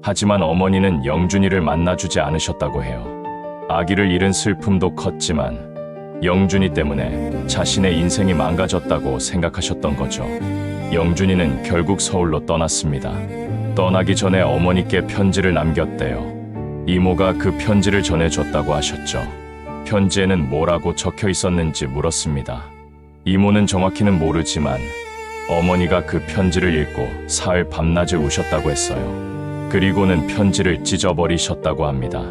하지만 어머니는 영준이를 만나주지 않으셨다고 해요. 아기를 잃은 슬픔도 컸지만 영준이 때문에 자신의 인생이 망가졌다고 생각하셨던 거죠. 영준이는 결국 서울로 떠났습니다. 떠나기 전에 어머니께 편지를 남겼대요. 이모가 그 편지를 전해줬다고 하셨죠. 편지에는 뭐라고 적혀 있었는지 물었습니다. 이모는 정확히는 모르지만 어머니가 그 편지를 읽고 사흘 밤낮을 우셨다고 했어요. 그리고는 편지를 찢어버리셨다고 합니다.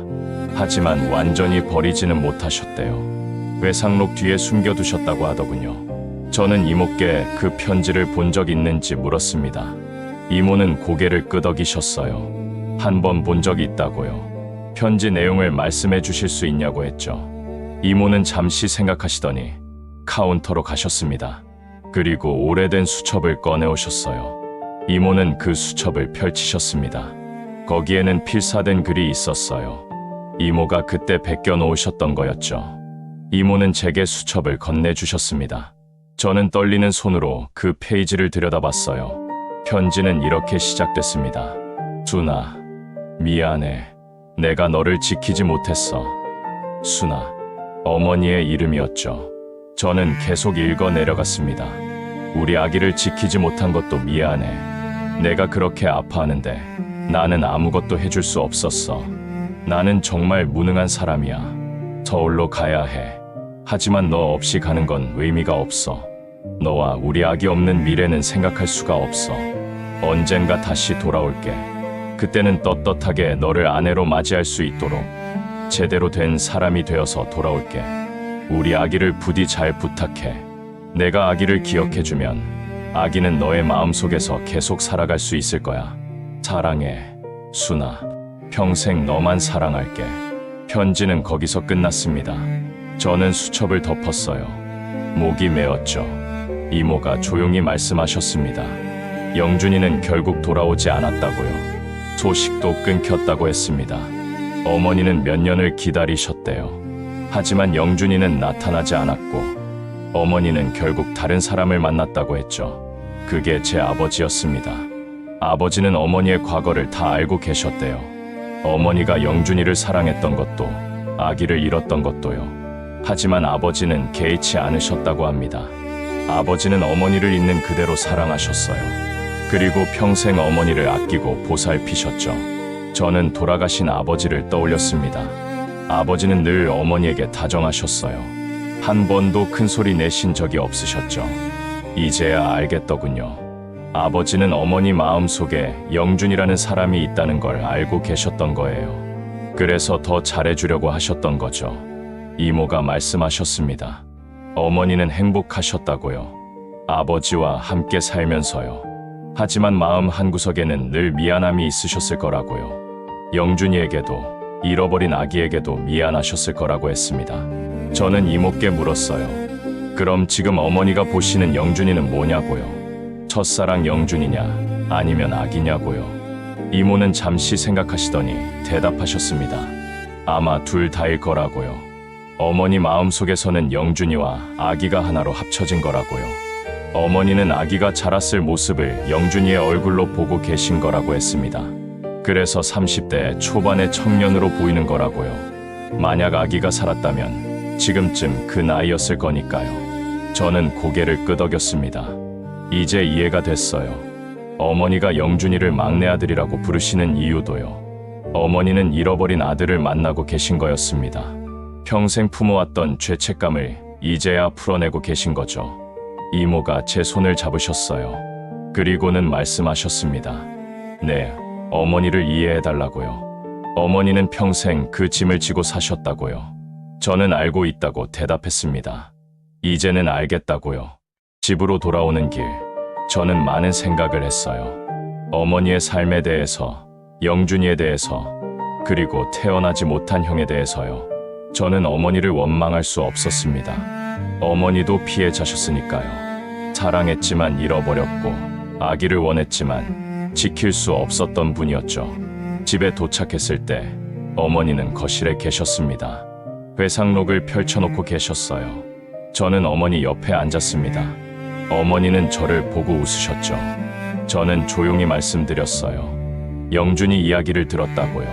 하지만 완전히 버리지는 못하셨대요. 외상록 뒤에 숨겨두셨다고 하더군요. 저는 이모께 그 편지를 본 적 있는지 물었습니다. 이모는 고개를 끄덕이셨어요. 한 번 본 적이 있다고요. 편지 내용을 말씀해 주실 수 있냐고 했죠. 이모는 잠시 생각하시더니 카운터로 가셨습니다. 그리고 오래된 수첩을 꺼내오셨어요. 이모는 그 수첩을 펼치셨습니다. 거기에는 필사된 글이 있었어요. 이모가 그때 베껴놓으셨던 거였죠. 이모는 제게 수첩을 건네주셨습니다. 저는 떨리는 손으로 그 페이지를 들여다봤어요. 편지는 이렇게 시작됐습니다. 순아, 미안해. 내가 너를 지키지 못했어. 순아, 어머니의 이름이었죠. 저는 계속 읽어 내려갔습니다. 우리 아기를 지키지 못한 것도 미안해. 내가 그렇게 아파하는데 나는 아무것도 해줄 수 없었어. 나는 정말 무능한 사람이야. 서울로 가야 해. 하지만 너 없이 가는 건 의미가 없어. 너와 우리 아기 없는 미래는 생각할 수가 없어. 언젠가 다시 돌아올게. 그때는 떳떳하게 너를 아내로 맞이할 수 있도록 제대로 된 사람이 되어서 돌아올게. 우리 아기를 부디 잘 부탁해. 내가 아기를 기억해주면 아기는 너의 마음속에서 계속 살아갈 수 있을 거야. 사랑해, 순아. 평생 너만 사랑할게. 편지는 거기서 끝났습니다. 저는 수첩을 덮었어요. 목이 메었죠. 이모가 조용히 말씀하셨습니다. 영준이는 결국 돌아오지 않았다고요. 소식도 끊겼다고 했습니다. 어머니는 몇 년을 기다리셨대요. 하지만 영준이는 나타나지 않았고 어머니는 결국 다른 사람을 만났다고 했죠. 그게 제 아버지였습니다. 아버지는 어머니의 과거를 다 알고 계셨대요. 어머니가 영준이를 사랑했던 것도, 아기를 잃었던 것도요. 하지만 아버지는 개의치 않으셨다고 합니다. 아버지는 어머니를 있는 그대로 사랑하셨어요. 그리고 평생 어머니를 아끼고 보살피셨죠. 저는 돌아가신 아버지를 떠올렸습니다. 아버지는 늘 어머니에게 다정하셨어요. 한 번도 큰 소리 내신 적이 없으셨죠. 이제야 알겠더군요. 아버지는 어머니 마음속에 영준이라는 사람이 있다는 걸 알고 계셨던 거예요. 그래서 더 잘해주려고 하셨던 거죠. 이모가 말씀하셨습니다. 어머니는 행복하셨다고요. 아버지와 함께 살면서요. 하지만 마음 한구석에는 늘 미안함이 있으셨을 거라고요. 영준이에게도, 잃어버린 아기에게도 미안하셨을 거라고 했습니다. 저는 이모께 물었어요. 그럼 지금 어머니가 보시는 영준이는 뭐냐고요? 첫사랑 영준이냐, 아니면 아기냐고요? 이모는 잠시 생각하시더니 대답하셨습니다. 아마 둘 다일 거라고요. 어머니 마음속에서는 영준이와 아기가 하나로 합쳐진 거라고요. 어머니는 아기가 자랐을 모습을 영준이의 얼굴로 보고 계신 거라고 했습니다. 그래서 30대 초반의 청년으로 보이는 거라고요. 만약 아기가 살았다면 지금쯤 그 나이였을 거니까요. 저는 고개를 끄덕였습니다. 이제 이해가 됐어요. 어머니가 영준이를 막내 아들이라고 부르시는 이유도요. 어머니는 잃어버린 아들을 만나고 계신 거였습니다. 평생 품어왔던 죄책감을 이제야 풀어내고 계신 거죠. 이모가 제 손을 잡으셨어요. 그리고는 말씀하셨습니다. 네, 어머니를 이해해달라고요. 어머니는 평생 그 짐을 지고 사셨다고요. 저는 알고 있다고 대답했습니다. 이제는 알겠다고요. 집으로 돌아오는 길, 저는 많은 생각을 했어요. 어머니의 삶에 대해서, 영준이에 대해서, 그리고 태어나지 못한 형에 대해서요. 저는 어머니를 원망할 수 없었습니다. 어머니도 피해자셨으니까요. 사랑했지만 잃어버렸고, 아기를 원했지만 지킬 수 없었던 분이었죠. 집에 도착했을 때 어머니는 거실에 계셨습니다. 회상록을 펼쳐놓고 계셨어요. 저는 어머니 옆에 앉았습니다. 어머니는 저를 보고 웃으셨죠. 저는 조용히 말씀드렸어요. 영준이 이야기를 들었다고요.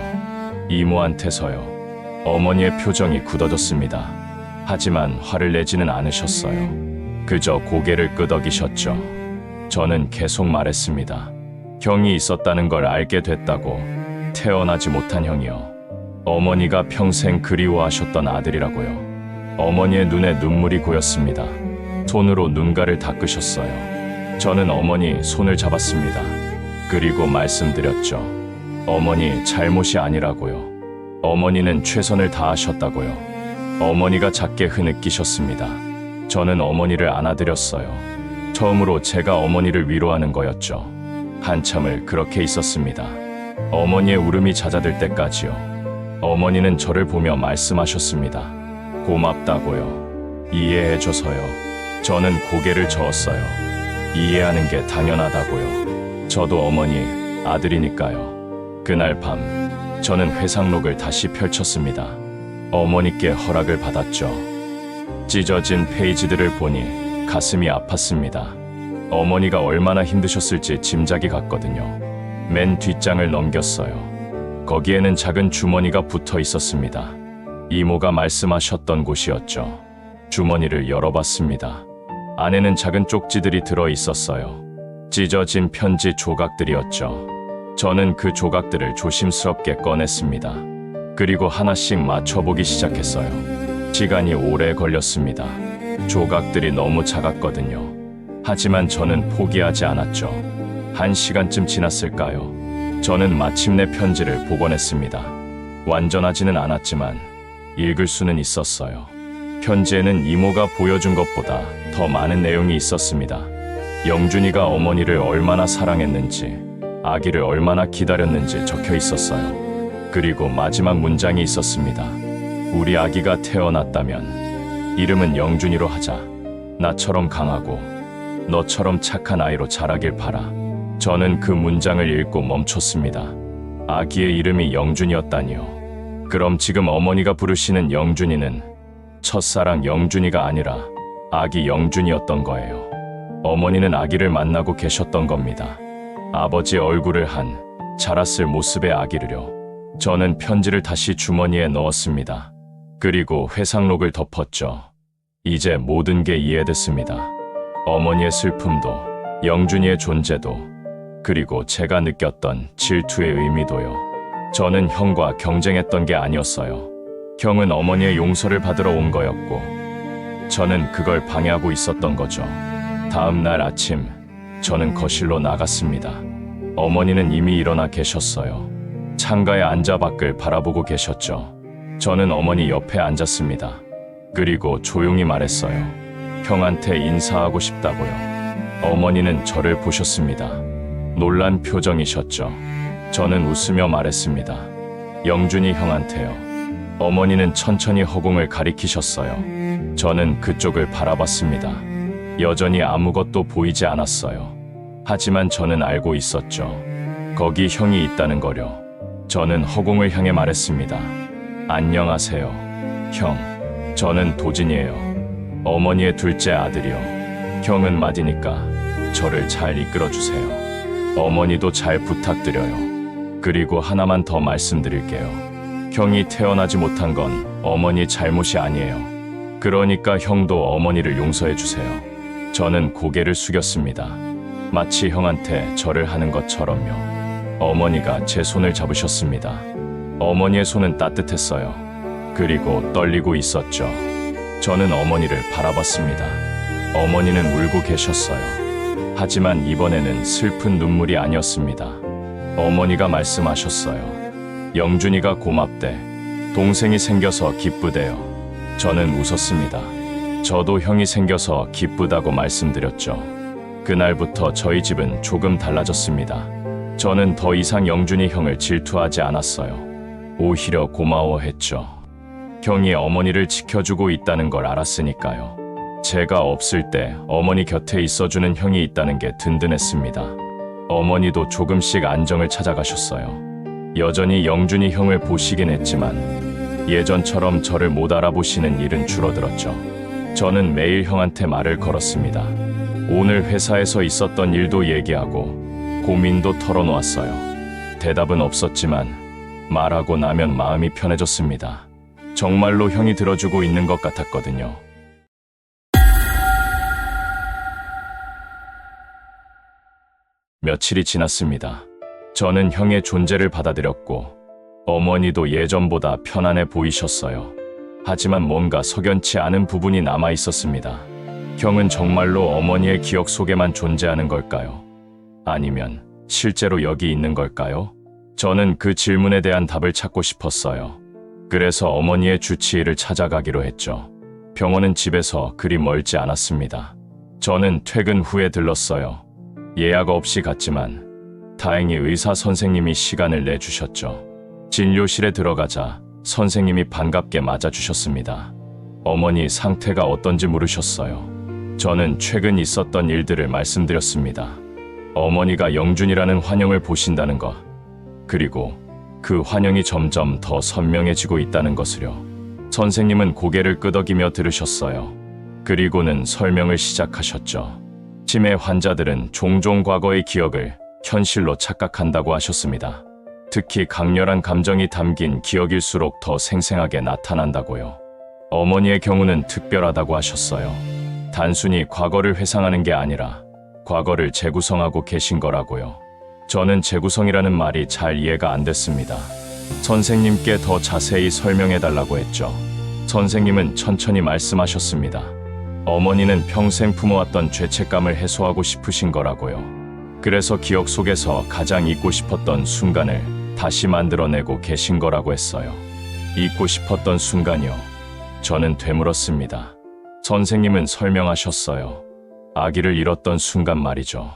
이모한테서요. 어머니의 표정이 굳어졌습니다. 하지만 화를 내지는 않으셨어요. 그저 고개를 끄덕이셨죠. 저는 계속 말했습니다. 형이 있었다는 걸 알게 됐다고. 태어나지 못한 형이요. 어머니가 평생 그리워하셨던 아들이라고요. 어머니의 눈에 눈물이 고였습니다. 손으로 눈가를 닦으셨어요. 저는 어머니 손을 잡았습니다. 그리고 말씀드렸죠. 어머니 잘못이 아니라고요. 어머니는 최선을 다하셨다고요. 어머니가 작게 흐느끼셨습니다. 저는 어머니를 안아드렸어요. 처음으로 제가 어머니를 위로하는 거였죠. 한참을 그렇게 있었습니다. 어머니의 울음이 잦아들 때까지요. 어머니는 저를 보며 말씀하셨습니다. 고맙다고요. 이해해줘서요. 저는 고개를 저었어요. 이해하는 게 당연하다고요. 저도 어머니 아들이니까요. 그날 밤 저는 회상록을 다시 펼쳤습니다. 어머니께 허락을 받았죠. 찢어진 페이지들을 보니 가슴이 아팠습니다. 어머니가 얼마나 힘드셨을지 짐작이 갔거든요. 맨 뒷장을 넘겼어요. 거기에는 작은 주머니가 붙어 있었습니다. 이모가 말씀하셨던 곳이었죠. 주머니를 열어봤습니다. 안에는 작은 쪽지들이 들어 있었어요. 찢어진 편지 조각들이었죠. 저는 그 조각들을 조심스럽게 꺼냈습니다. 그리고 하나씩 맞춰보기 시작했어요. 시간이 오래 걸렸습니다. 조각들이 너무 작았거든요. 하지만 저는 포기하지 않았죠. 1시간쯤 지났을까요? 저는 마침내 편지를 복원했습니다. 완전하지는 않았지만 읽을 수는 있었어요. 편지에는 이모가 보여준 것보다 더 많은 내용이 있었습니다. 영준이가 어머니를 얼마나 사랑했는지, 아기를 얼마나 기다렸는지 적혀 있었어요. 그리고 마지막 문장이 있었습니다. 우리 아기가 태어났다면 이름은 영준이로 하자. 나처럼 강하고 너처럼 착한 아이로 자라길 바라. 저는 그 문장을 읽고 멈췄습니다. 아기의 이름이 영준이었다니요. 그럼 지금 어머니가 부르시는 영준이는 첫사랑 영준이가 아니라 아기 영준이었던 거예요. 어머니는 아기를 만나고 계셨던 겁니다. 아버지 얼굴을 한 자랐을 모습의 아기를요. 저는 편지를 다시 주머니에 넣었습니다. 그리고 회상록을 덮었죠. 이제 모든 게 이해됐습니다. 어머니의 슬픔도, 영준이의 존재도, 그리고 제가 느꼈던 질투의 의미도요. 저는 형과 경쟁했던 게 아니었어요. 형은 어머니의 용서를 받으러 온 거였고, 저는 그걸 방해하고 있었던 거죠. 다음 날 아침, 저는 거실로 나갔습니다. 어머니는 이미 일어나 계셨어요. 창가에 앉아 밖을 바라보고 계셨죠. 저는 어머니 옆에 앉았습니다. 그리고 조용히 말했어요. 형한테 인사하고 싶다고요. 어머니는 저를 보셨습니다. 놀란 표정이셨죠. 저는 웃으며 말했습니다. 영준이 형한테요. 어머니는 천천히 허공을 가리키셨어요. 저는 그쪽을 바라봤습니다. 여전히 아무것도 보이지 않았어요. 하지만 저는 알고 있었죠. 거기 형이 있다는 거려. 저는 허공을 향해 말했습니다. 안녕하세요, 형. 저는 도진이에요. 어머니의 둘째 아들이요. 형은 맏이니까 저를 잘 이끌어주세요. 어머니도 잘 부탁드려요. 그리고 하나만 더 말씀드릴게요. 형이 태어나지 못한 건 어머니 잘못이 아니에요. 그러니까 형도 어머니를 용서해주세요. 저는 고개를 숙였습니다. 마치 형한테 절을 하는 것처럼요. 어머니가 제 손을 잡으셨습니다. 어머니의 손은 따뜻했어요. 그리고 떨리고 있었죠. 저는 어머니를 바라봤습니다. 어머니는 울고 계셨어요. 하지만 이번에는 슬픈 눈물이 아니었습니다. 어머니가 말씀하셨어요. 영준이가 고맙대. 동생이 생겨서 기쁘대요. 저는 웃었습니다. 저도 형이 생겨서 기쁘다고 말씀드렸죠. 그날부터 저희 집은 조금 달라졌습니다. 저는 더 이상 영준이 형을 질투하지 않았어요. 오히려 고마워했죠. 형이 어머니를 지켜주고 있다는 걸 알았으니까요. 제가 없을 때 어머니 곁에 있어주는 형이 있다는 게 든든했습니다. 어머니도 조금씩 안정을 찾아가셨어요. 여전히 영준이 형을 보시긴 했지만 예전처럼 저를 못 알아보시는 일은 줄어들었죠. 저는 매일 형한테 말을 걸었습니다. 오늘 회사에서 있었던 일도 얘기하고 고민도 털어놓았어요. 대답은 없었지만 말하고 나면 마음이 편해졌습니다. 정말로 형이 들어주고 있는 것 같았거든요. 며칠이 지났습니다. 저는 형의 존재를 받아들였고 어머니도 예전보다 편안해 보이셨어요. 하지만 뭔가 석연치 않은 부분이 남아 있었습니다. 형은 정말로 어머니의 기억 속에만 존재하는 걸까요? 아니면 실제로 여기 있는 걸까요? 저는 그 질문에 대한 답을 찾고 싶었어요. 그래서 어머니의 주치의를 찾아가기로 했죠. 병원은 집에서 그리 멀지 않았습니다. 저는 퇴근 후에 들렀어요. 예약 없이 갔지만 다행히 의사 선생님이 시간을 내주셨죠. 진료실에 들어가자 선생님이 반갑게 맞아주셨습니다. 어머니 상태가 어떤지 물으셨어요. 저는 최근 있었던 일들을 말씀드렸습니다. 어머니가 영준이라는 환영을 보신다는 것, 그리고 그 환영이 점점 더 선명해지고 있다는 것을요. 선생님은 고개를 끄덕이며 들으셨어요. 그리고는 설명을 시작하셨죠. 치매 환자들은 종종 과거의 기억을 현실로 착각한다고 하셨습니다. 특히 강렬한 감정이 담긴 기억일수록 더 생생하게 나타난다고요. 어머니의 경우는 특별하다고 하셨어요. 단순히 과거를 회상하는 게 아니라 과거를 재구성하고 계신 거라고요. 저는 재구성이라는 말이 잘 이해가 안 됐습니다. 선생님께 더 자세히 설명해달라고 했죠. 선생님은 천천히 말씀하셨습니다. 어머니는 평생 품어왔던 죄책감을 해소하고 싶으신 거라고요. 그래서 기억 속에서 가장 잊고 싶었던 순간을 다시 만들어내고 계신 거라고 했어요. 잊고 싶었던 순간이요. 저는 되물었습니다. 선생님은 설명하셨어요. 아기를 잃었던 순간 말이죠.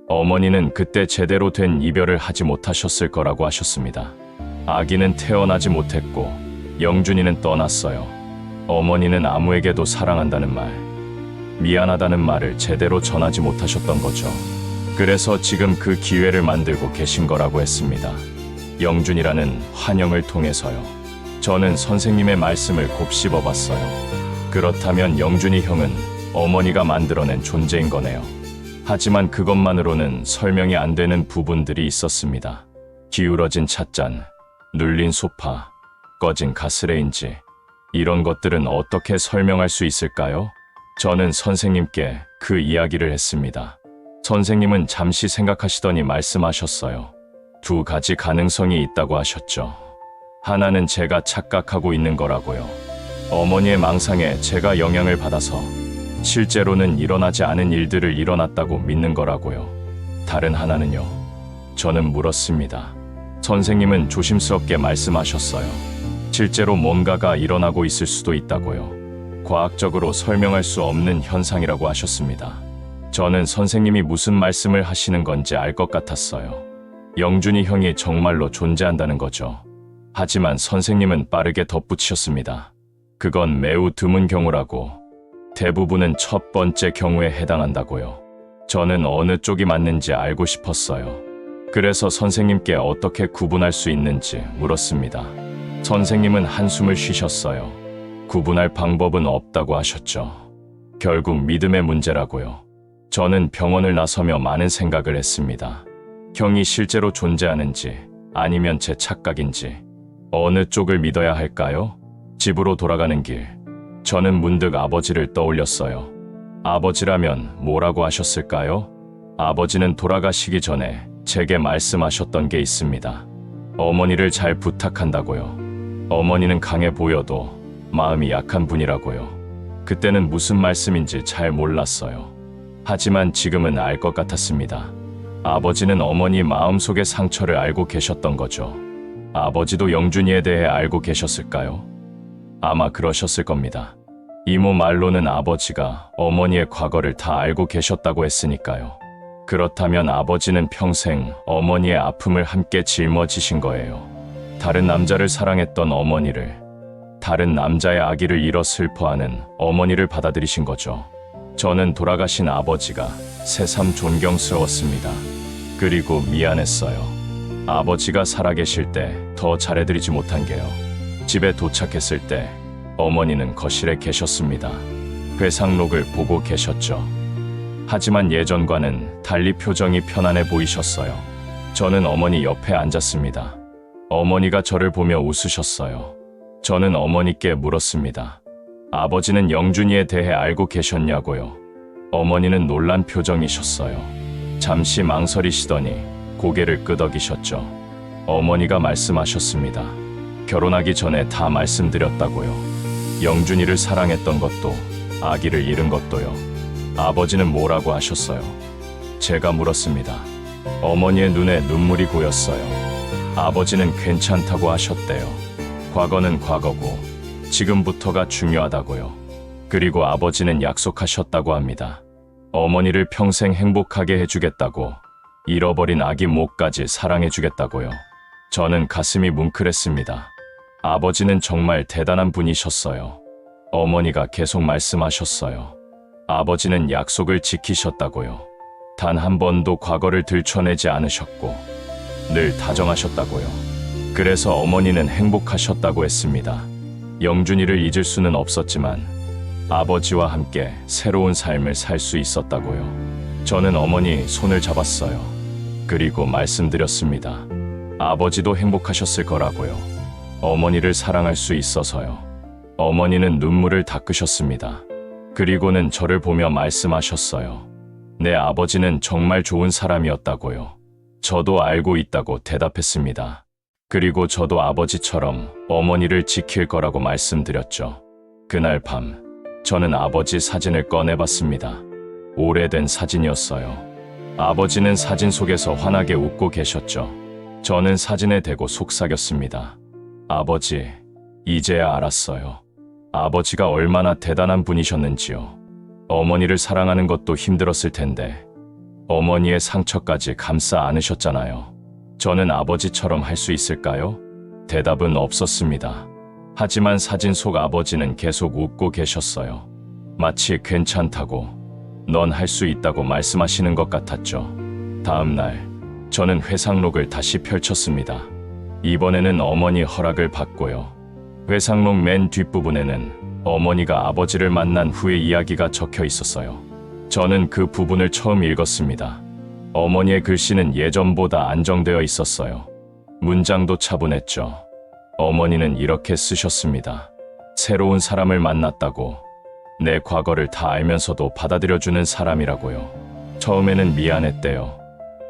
어머니는 그때 제대로 된 이별을 하지 못하셨을 거라고 하셨습니다. 아기는 태어나지 못했고 영준이는 떠났어요. 어머니는 아무에게도 사랑한다는 말, 미안하다는 말을 제대로 전하지 못하셨던 거죠. 그래서 지금 그 기회를 만들고 계신 거라고 했습니다. 영준이라는 환영을 통해서요. 저는 선생님의 말씀을 곱씹어 봤어요. 그렇다면 영준이 형은 어머니가 만들어낸 존재인 거네요. 하지만 그것만으로는 설명이 안 되는 부분들이 있었습니다. 기울어진 찻잔, 눌린 소파, 꺼진 가스레인지, 이런 것들은 어떻게 설명할 수 있을까요? 저는 선생님께 그 이야기를 했습니다. 선생님은 잠시 생각하시더니 말씀하셨어요. 두 가지 가능성이 있다고 하셨죠. 하나는 제가 착각하고 있는 거라고요. 어머니의 망상에 제가 영향을 받아서 실제로는 일어나지 않은 일들을 일어났다고 믿는 거라고요. 다른 하나는요. 저는 물었습니다. 선생님은 조심스럽게 말씀하셨어요. 실제로 뭔가가 일어나고 있을 수도 있다고요. 과학적으로 설명할 수 없는 현상이라고 하셨습니다. 저는 선생님이 무슨 말씀을 하시는 건지 알 것 같았어요. 영준이 형이 정말로 존재한다는 거죠. 하지만 선생님은 빠르게 덧붙이셨습니다. 그건 매우 드문 경우라고, 대부분은 첫 번째 경우에 해당한다고요. 저는 어느 쪽이 맞는지 알고 싶었어요. 그래서 선생님께 어떻게 구분할 수 있는지 물었습니다. 선생님은 한숨을 쉬셨어요. 구분할 방법은 없다고 하셨죠. 결국 믿음의 문제라고요. 저는 병원을 나서며 많은 생각을 했습니다. 형이 실제로 존재하는지 아니면 제 착각인지 어느 쪽을 믿어야 할까요? 집으로 돌아가는 길, 저는 문득 아버지를 떠올렸어요. 아버지라면 뭐라고 하셨을까요? 아버지는 돌아가시기 전에 제게 말씀하셨던 게 있습니다. 어머니를 잘 부탁한다고요. 어머니는 강해 보여도 마음이 약한 분이라고요. 그때는 무슨 말씀인지 잘 몰랐어요. 하지만 지금은 알 것 같았습니다. 아버지는 어머니 마음속의 상처를 알고 계셨던 거죠. 아버지도 영준이에 대해 알고 계셨을까요? 아마 그러셨을 겁니다. 이모 말로는 아버지가 어머니의 과거를 다 알고 계셨다고 했으니까요. 그렇다면 아버지는 평생 어머니의 아픔을 함께 짊어지신 거예요. 다른 남자를 사랑했던 어머니를, 다른 남자의 아기를 잃어 슬퍼하는 어머니를 받아들이신 거죠. 저는 돌아가신 아버지가 새삼 존경스러웠습니다. 그리고 미안했어요. 아버지가 살아계실 때 더 잘해드리지 못한 게요. 집에 도착했을 때 어머니는 거실에 계셨습니다. 회상록을 보고 계셨죠. 하지만 예전과는 달리 표정이 편안해 보이셨어요. 저는 어머니 옆에 앉았습니다. 어머니가 저를 보며 웃으셨어요. 저는 어머니께 물었습니다. 아버지는 영준이에 대해 알고 계셨냐고요. 어머니는 놀란 표정이셨어요. 잠시 망설이시더니 고개를 끄덕이셨죠. 어머니가 말씀하셨습니다. 결혼하기 전에 다 말씀드렸다고요. 영준이를 사랑했던 것도, 아기를 잃은 것도요. 아버지는 뭐라고 하셨어요? 제가 물었습니다. 어머니의 눈에 눈물이 고였어요. 아버지는 괜찮다고 하셨대요. 과거는 과거고 지금부터가 중요하다고요. 그리고 아버지는 약속하셨다고 합니다. 어머니를 평생 행복하게 해주겠다고, 잃어버린 아기 목까지 사랑해주겠다고요. 저는 가슴이 뭉클했습니다. 아버지는 정말 대단한 분이셨어요. 어머니가 계속 말씀하셨어요. 아버지는 약속을 지키셨다고요. 단 한 번도 과거를 들춰내지 않으셨고 늘 다정하셨다고요. 그래서 어머니는 행복하셨다고 했습니다. 영준이를 잊을 수는 없었지만 아버지와 함께 새로운 삶을 살 수 있었다고요. 저는 어머니 손을 잡았어요. 그리고 말씀드렸습니다. 아버지도 행복하셨을 거라고요. 어머니를 사랑할 수 있어서요. 어머니는 눈물을 닦으셨습니다. 그리고는 저를 보며 말씀하셨어요. 내 아버지는 정말 좋은 사람이었다고요. 저도 알고 있다고 대답했습니다. 그리고 저도 아버지처럼 어머니를 지킬 거라고 말씀드렸죠. 그날 밤, 저는 아버지 사진을 꺼내봤습니다. 오래된 사진이었어요. 아버지는 사진 속에서 환하게 웃고 계셨죠. 저는 사진에 대고 속삭였습니다. 아버지, 이제야 알았어요. 아버지가 얼마나 대단한 분이셨는지요. 어머니를 사랑하는 것도 힘들었을 텐데 어머니의 상처까지 감싸 안으셨잖아요. 저는 아버지처럼 할 수 있을까요? 대답은 없었습니다. 하지만 사진 속 아버지는 계속 웃고 계셨어요. 마치 괜찮다고, 넌 할 수 있다고 말씀하시는 것 같았죠. 다음 날, 저는 회상록을 다시 펼쳤습니다. 이번에는 어머니 허락을 받고요. 회상록 맨 뒷부분에는 어머니가 아버지를 만난 후의 이야기가 적혀 있었어요. 저는 그 부분을 처음 읽었습니다. 어머니의 글씨는 예전보다 안정되어 있었어요. 문장도 차분했죠. 어머니는 이렇게 쓰셨습니다. 새로운 사람을 만났다고. 내 과거를 다 알면서도 받아들여주는 사람이라고요. 처음에는 미안했대요.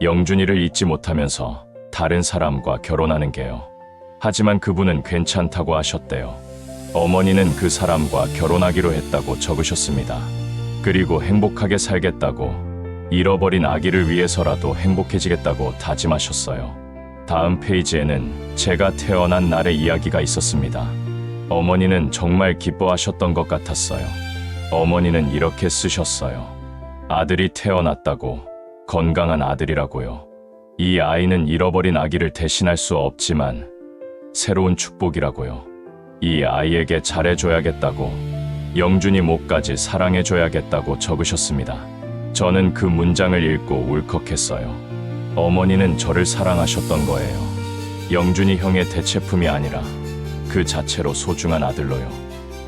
영준이를 잊지 못하면서 다른 사람과 결혼하는 게요. 하지만 그분은 괜찮다고 하셨대요. 어머니는 그 사람과 결혼하기로 했다고 적으셨습니다. 그리고 행복하게 살겠다고, 잃어버린 아기를 위해서라도 행복해지겠다고 다짐하셨어요. 다음 페이지에는 제가 태어난 날의 이야기가 있었습니다. 어머니는 정말 기뻐하셨던 것 같았어요. 어머니는 이렇게 쓰셨어요. 아들이 태어났다고, 건강한 아들이라고요. 이 아이는 잃어버린 아기를 대신할 수 없지만 새로운 축복이라고요. 이 아이에게 잘해줘야겠다고, 영준이 목까지 사랑해줘야겠다고 적으셨습니다. 저는 그 문장을 읽고 울컥했어요. 어머니는 저를 사랑하셨던 거예요. 영준이 형의 대체품이 아니라 그 자체로 소중한 아들로요.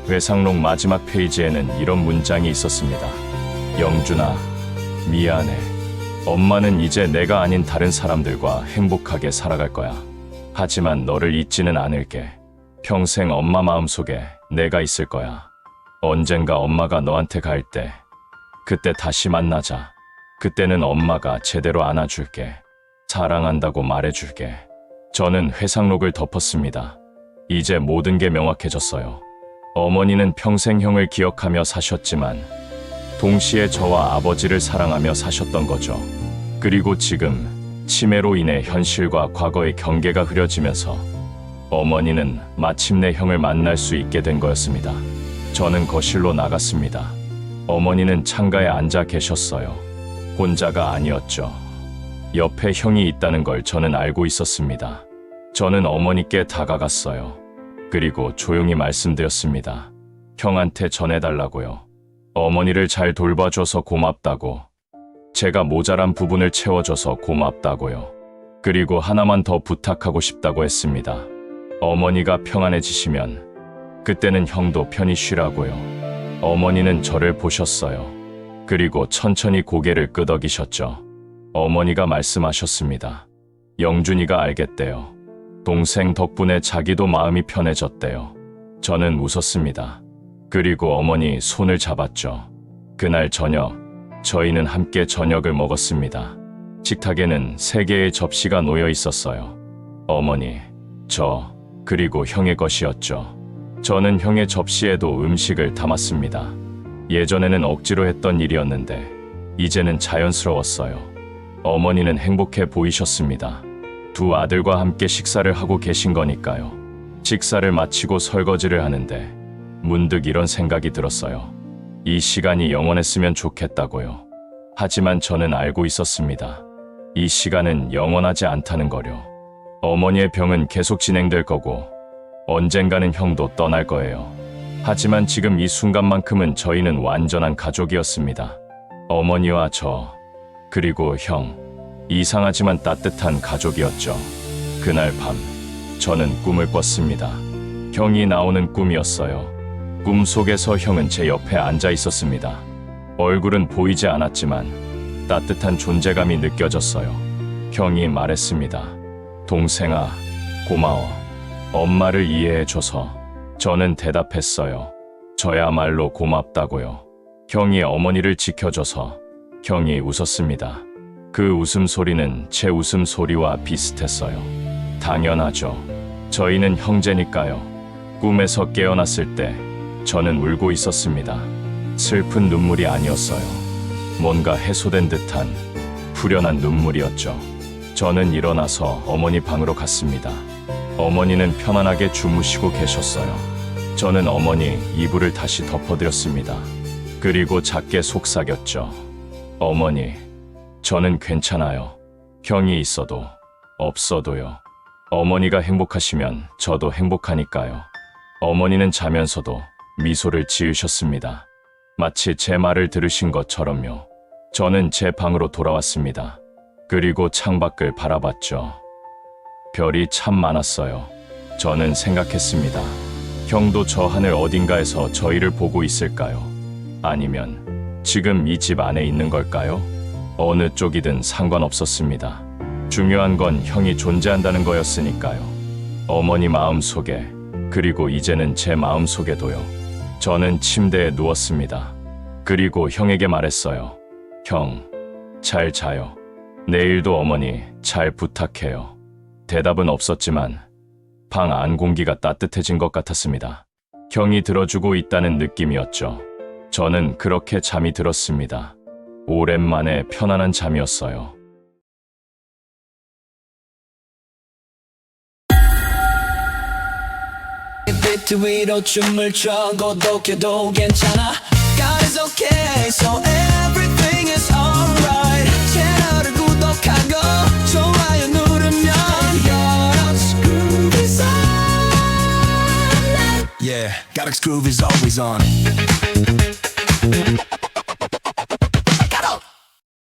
회상록 마지막 페이지에는 이런 문장이 있었습니다. 영준아, 미안해. 엄마는 이제 내가 아닌 다른 사람들과 행복하게 살아갈 거야. 하지만 너를 잊지는 않을게. 평생 엄마 마음속에 내가 있을 거야. 언젠가 엄마가 너한테 갈 때, 그때 다시 만나자. 그때는 엄마가 제대로 안아줄게. 사랑한다고 말해줄게. 저는 회상록을 덮었습니다. 이제 모든 게 명확해졌어요. 어머니는 평생 형을 기억하며 사셨지만 동시에 저와 아버지를 사랑하며 사셨던 거죠. 그리고 지금 치매로 인해 현실과 과거의 경계가 흐려지면서 어머니는 마침내 형을 만날 수 있게 된 거였습니다. 저는 거실로 나갔습니다. 어머니는 창가에 앉아 계셨어요. 혼자가 아니었죠. 옆에 형이 있다는 걸 저는 알고 있었습니다. 저는 어머니께 다가갔어요. 그리고 조용히 말씀드렸습니다. 형한테 전해달라고요. 어머니를 잘 돌봐줘서 고맙다고. 제가 모자란 부분을 채워줘서 고맙다고요. 그리고 하나만 더 부탁하고 싶다고 했습니다. 어머니가 평안해지시면 그때는 형도 편히 쉬라고요. 어머니는 저를 보셨어요. 그리고 천천히 고개를 끄덕이셨죠. 어머니가 말씀하셨습니다. 영준이가 알겠대요. 동생 덕분에 자기도 마음이 편해졌대요. 저는 웃었습니다. 그리고 어머니 손을 잡았죠. 그날 저녁, 저희는 함께 저녁을 먹었습니다. 식탁에는 3개의 접시가 놓여 있었어요. 어머니, 저, 그리고 형의 것이었죠. 저는 형의 접시에도 음식을 담았습니다. 예전에는 억지로 했던 일이었는데 이제는 자연스러웠어요. 어머니는 행복해 보이셨습니다. 2 아들과 함께 식사를 하고 계신 거니까요. 식사를 마치고 설거지를 하는데 문득 이런 생각이 들었어요. 이 시간이 영원했으면 좋겠다고요. 하지만 저는 알고 있었습니다. 이 시간은 영원하지 않다는 거요. 어머니의 병은 계속 진행될 거고 언젠가는 형도 떠날 거예요. 하지만 지금 이 순간만큼은 저희는 완전한 가족이었습니다. 어머니와 저, 그리고 형. 이상하지만 따뜻한 가족이었죠. 그날 밤, 저는 꿈을 꿨습니다. 형이 나오는 꿈이었어요. 꿈 속에서 형은 제 옆에 앉아 있었습니다. 얼굴은 보이지 않았지만 따뜻한 존재감이 느껴졌어요. 형이 말했습니다. 동생아, 고마워. 엄마를 이해해줘서. 저는 대답했어요. 저야말로 고맙다고요. 형이 어머니를 지켜줘서. 형이 웃었습니다. 그 웃음소리는 제 웃음소리와 비슷했어요. 당연하죠. 저희는 형제니까요. 꿈에서 깨어났을 때 저는 울고 있었습니다. 슬픈 눈물이 아니었어요. 뭔가 해소된 듯한 후련한 눈물이었죠. 저는 일어나서 어머니 방으로 갔습니다. 어머니는 편안하게 주무시고 계셨어요. 저는 어머니 이불을 다시 덮어드렸습니다. 그리고 작게 속삭였죠. 어머니, 저는 괜찮아요. 형이 있어도 없어도요. 어머니가 행복하시면 저도 행복하니까요. 어머니는 자면서도 미소를 지으셨습니다. 마치 제 말을 들으신 것처럼요. 저는 제 방으로 돌아왔습니다. 그리고 창밖을 바라봤죠. 별이 참 많았어요. 저는 생각했습니다. 형도 저 하늘 어딘가에서 저희를 보고 있을까요? 아니면 지금 이 집 안에 있는 걸까요? 어느 쪽이든 상관없었습니다. 중요한 건 형이 존재한다는 거였으니까요. 어머니 마음속에, 그리고 이제는 제 마음속에도요. 저는 침대에 누웠습니다. 그리고 형에게 말했어요. 형, 잘 자요. 내일도 어머니 잘 부탁해요. 대답은 없었지만 방 안 공기가 따뜻해진 것 같았습니다. 형이 들어주고 있다는 느낌이었죠. 저는 그렇게 잠이 들었습니다. 오랜만에 편안한 잠이었어요. 비트 위로 춤을 춰 고독해도 괜찮아 God is okay so everything is alright 채널을 구독하고 좋아요 누르면 God's groove is on Yeah, God's groove is always on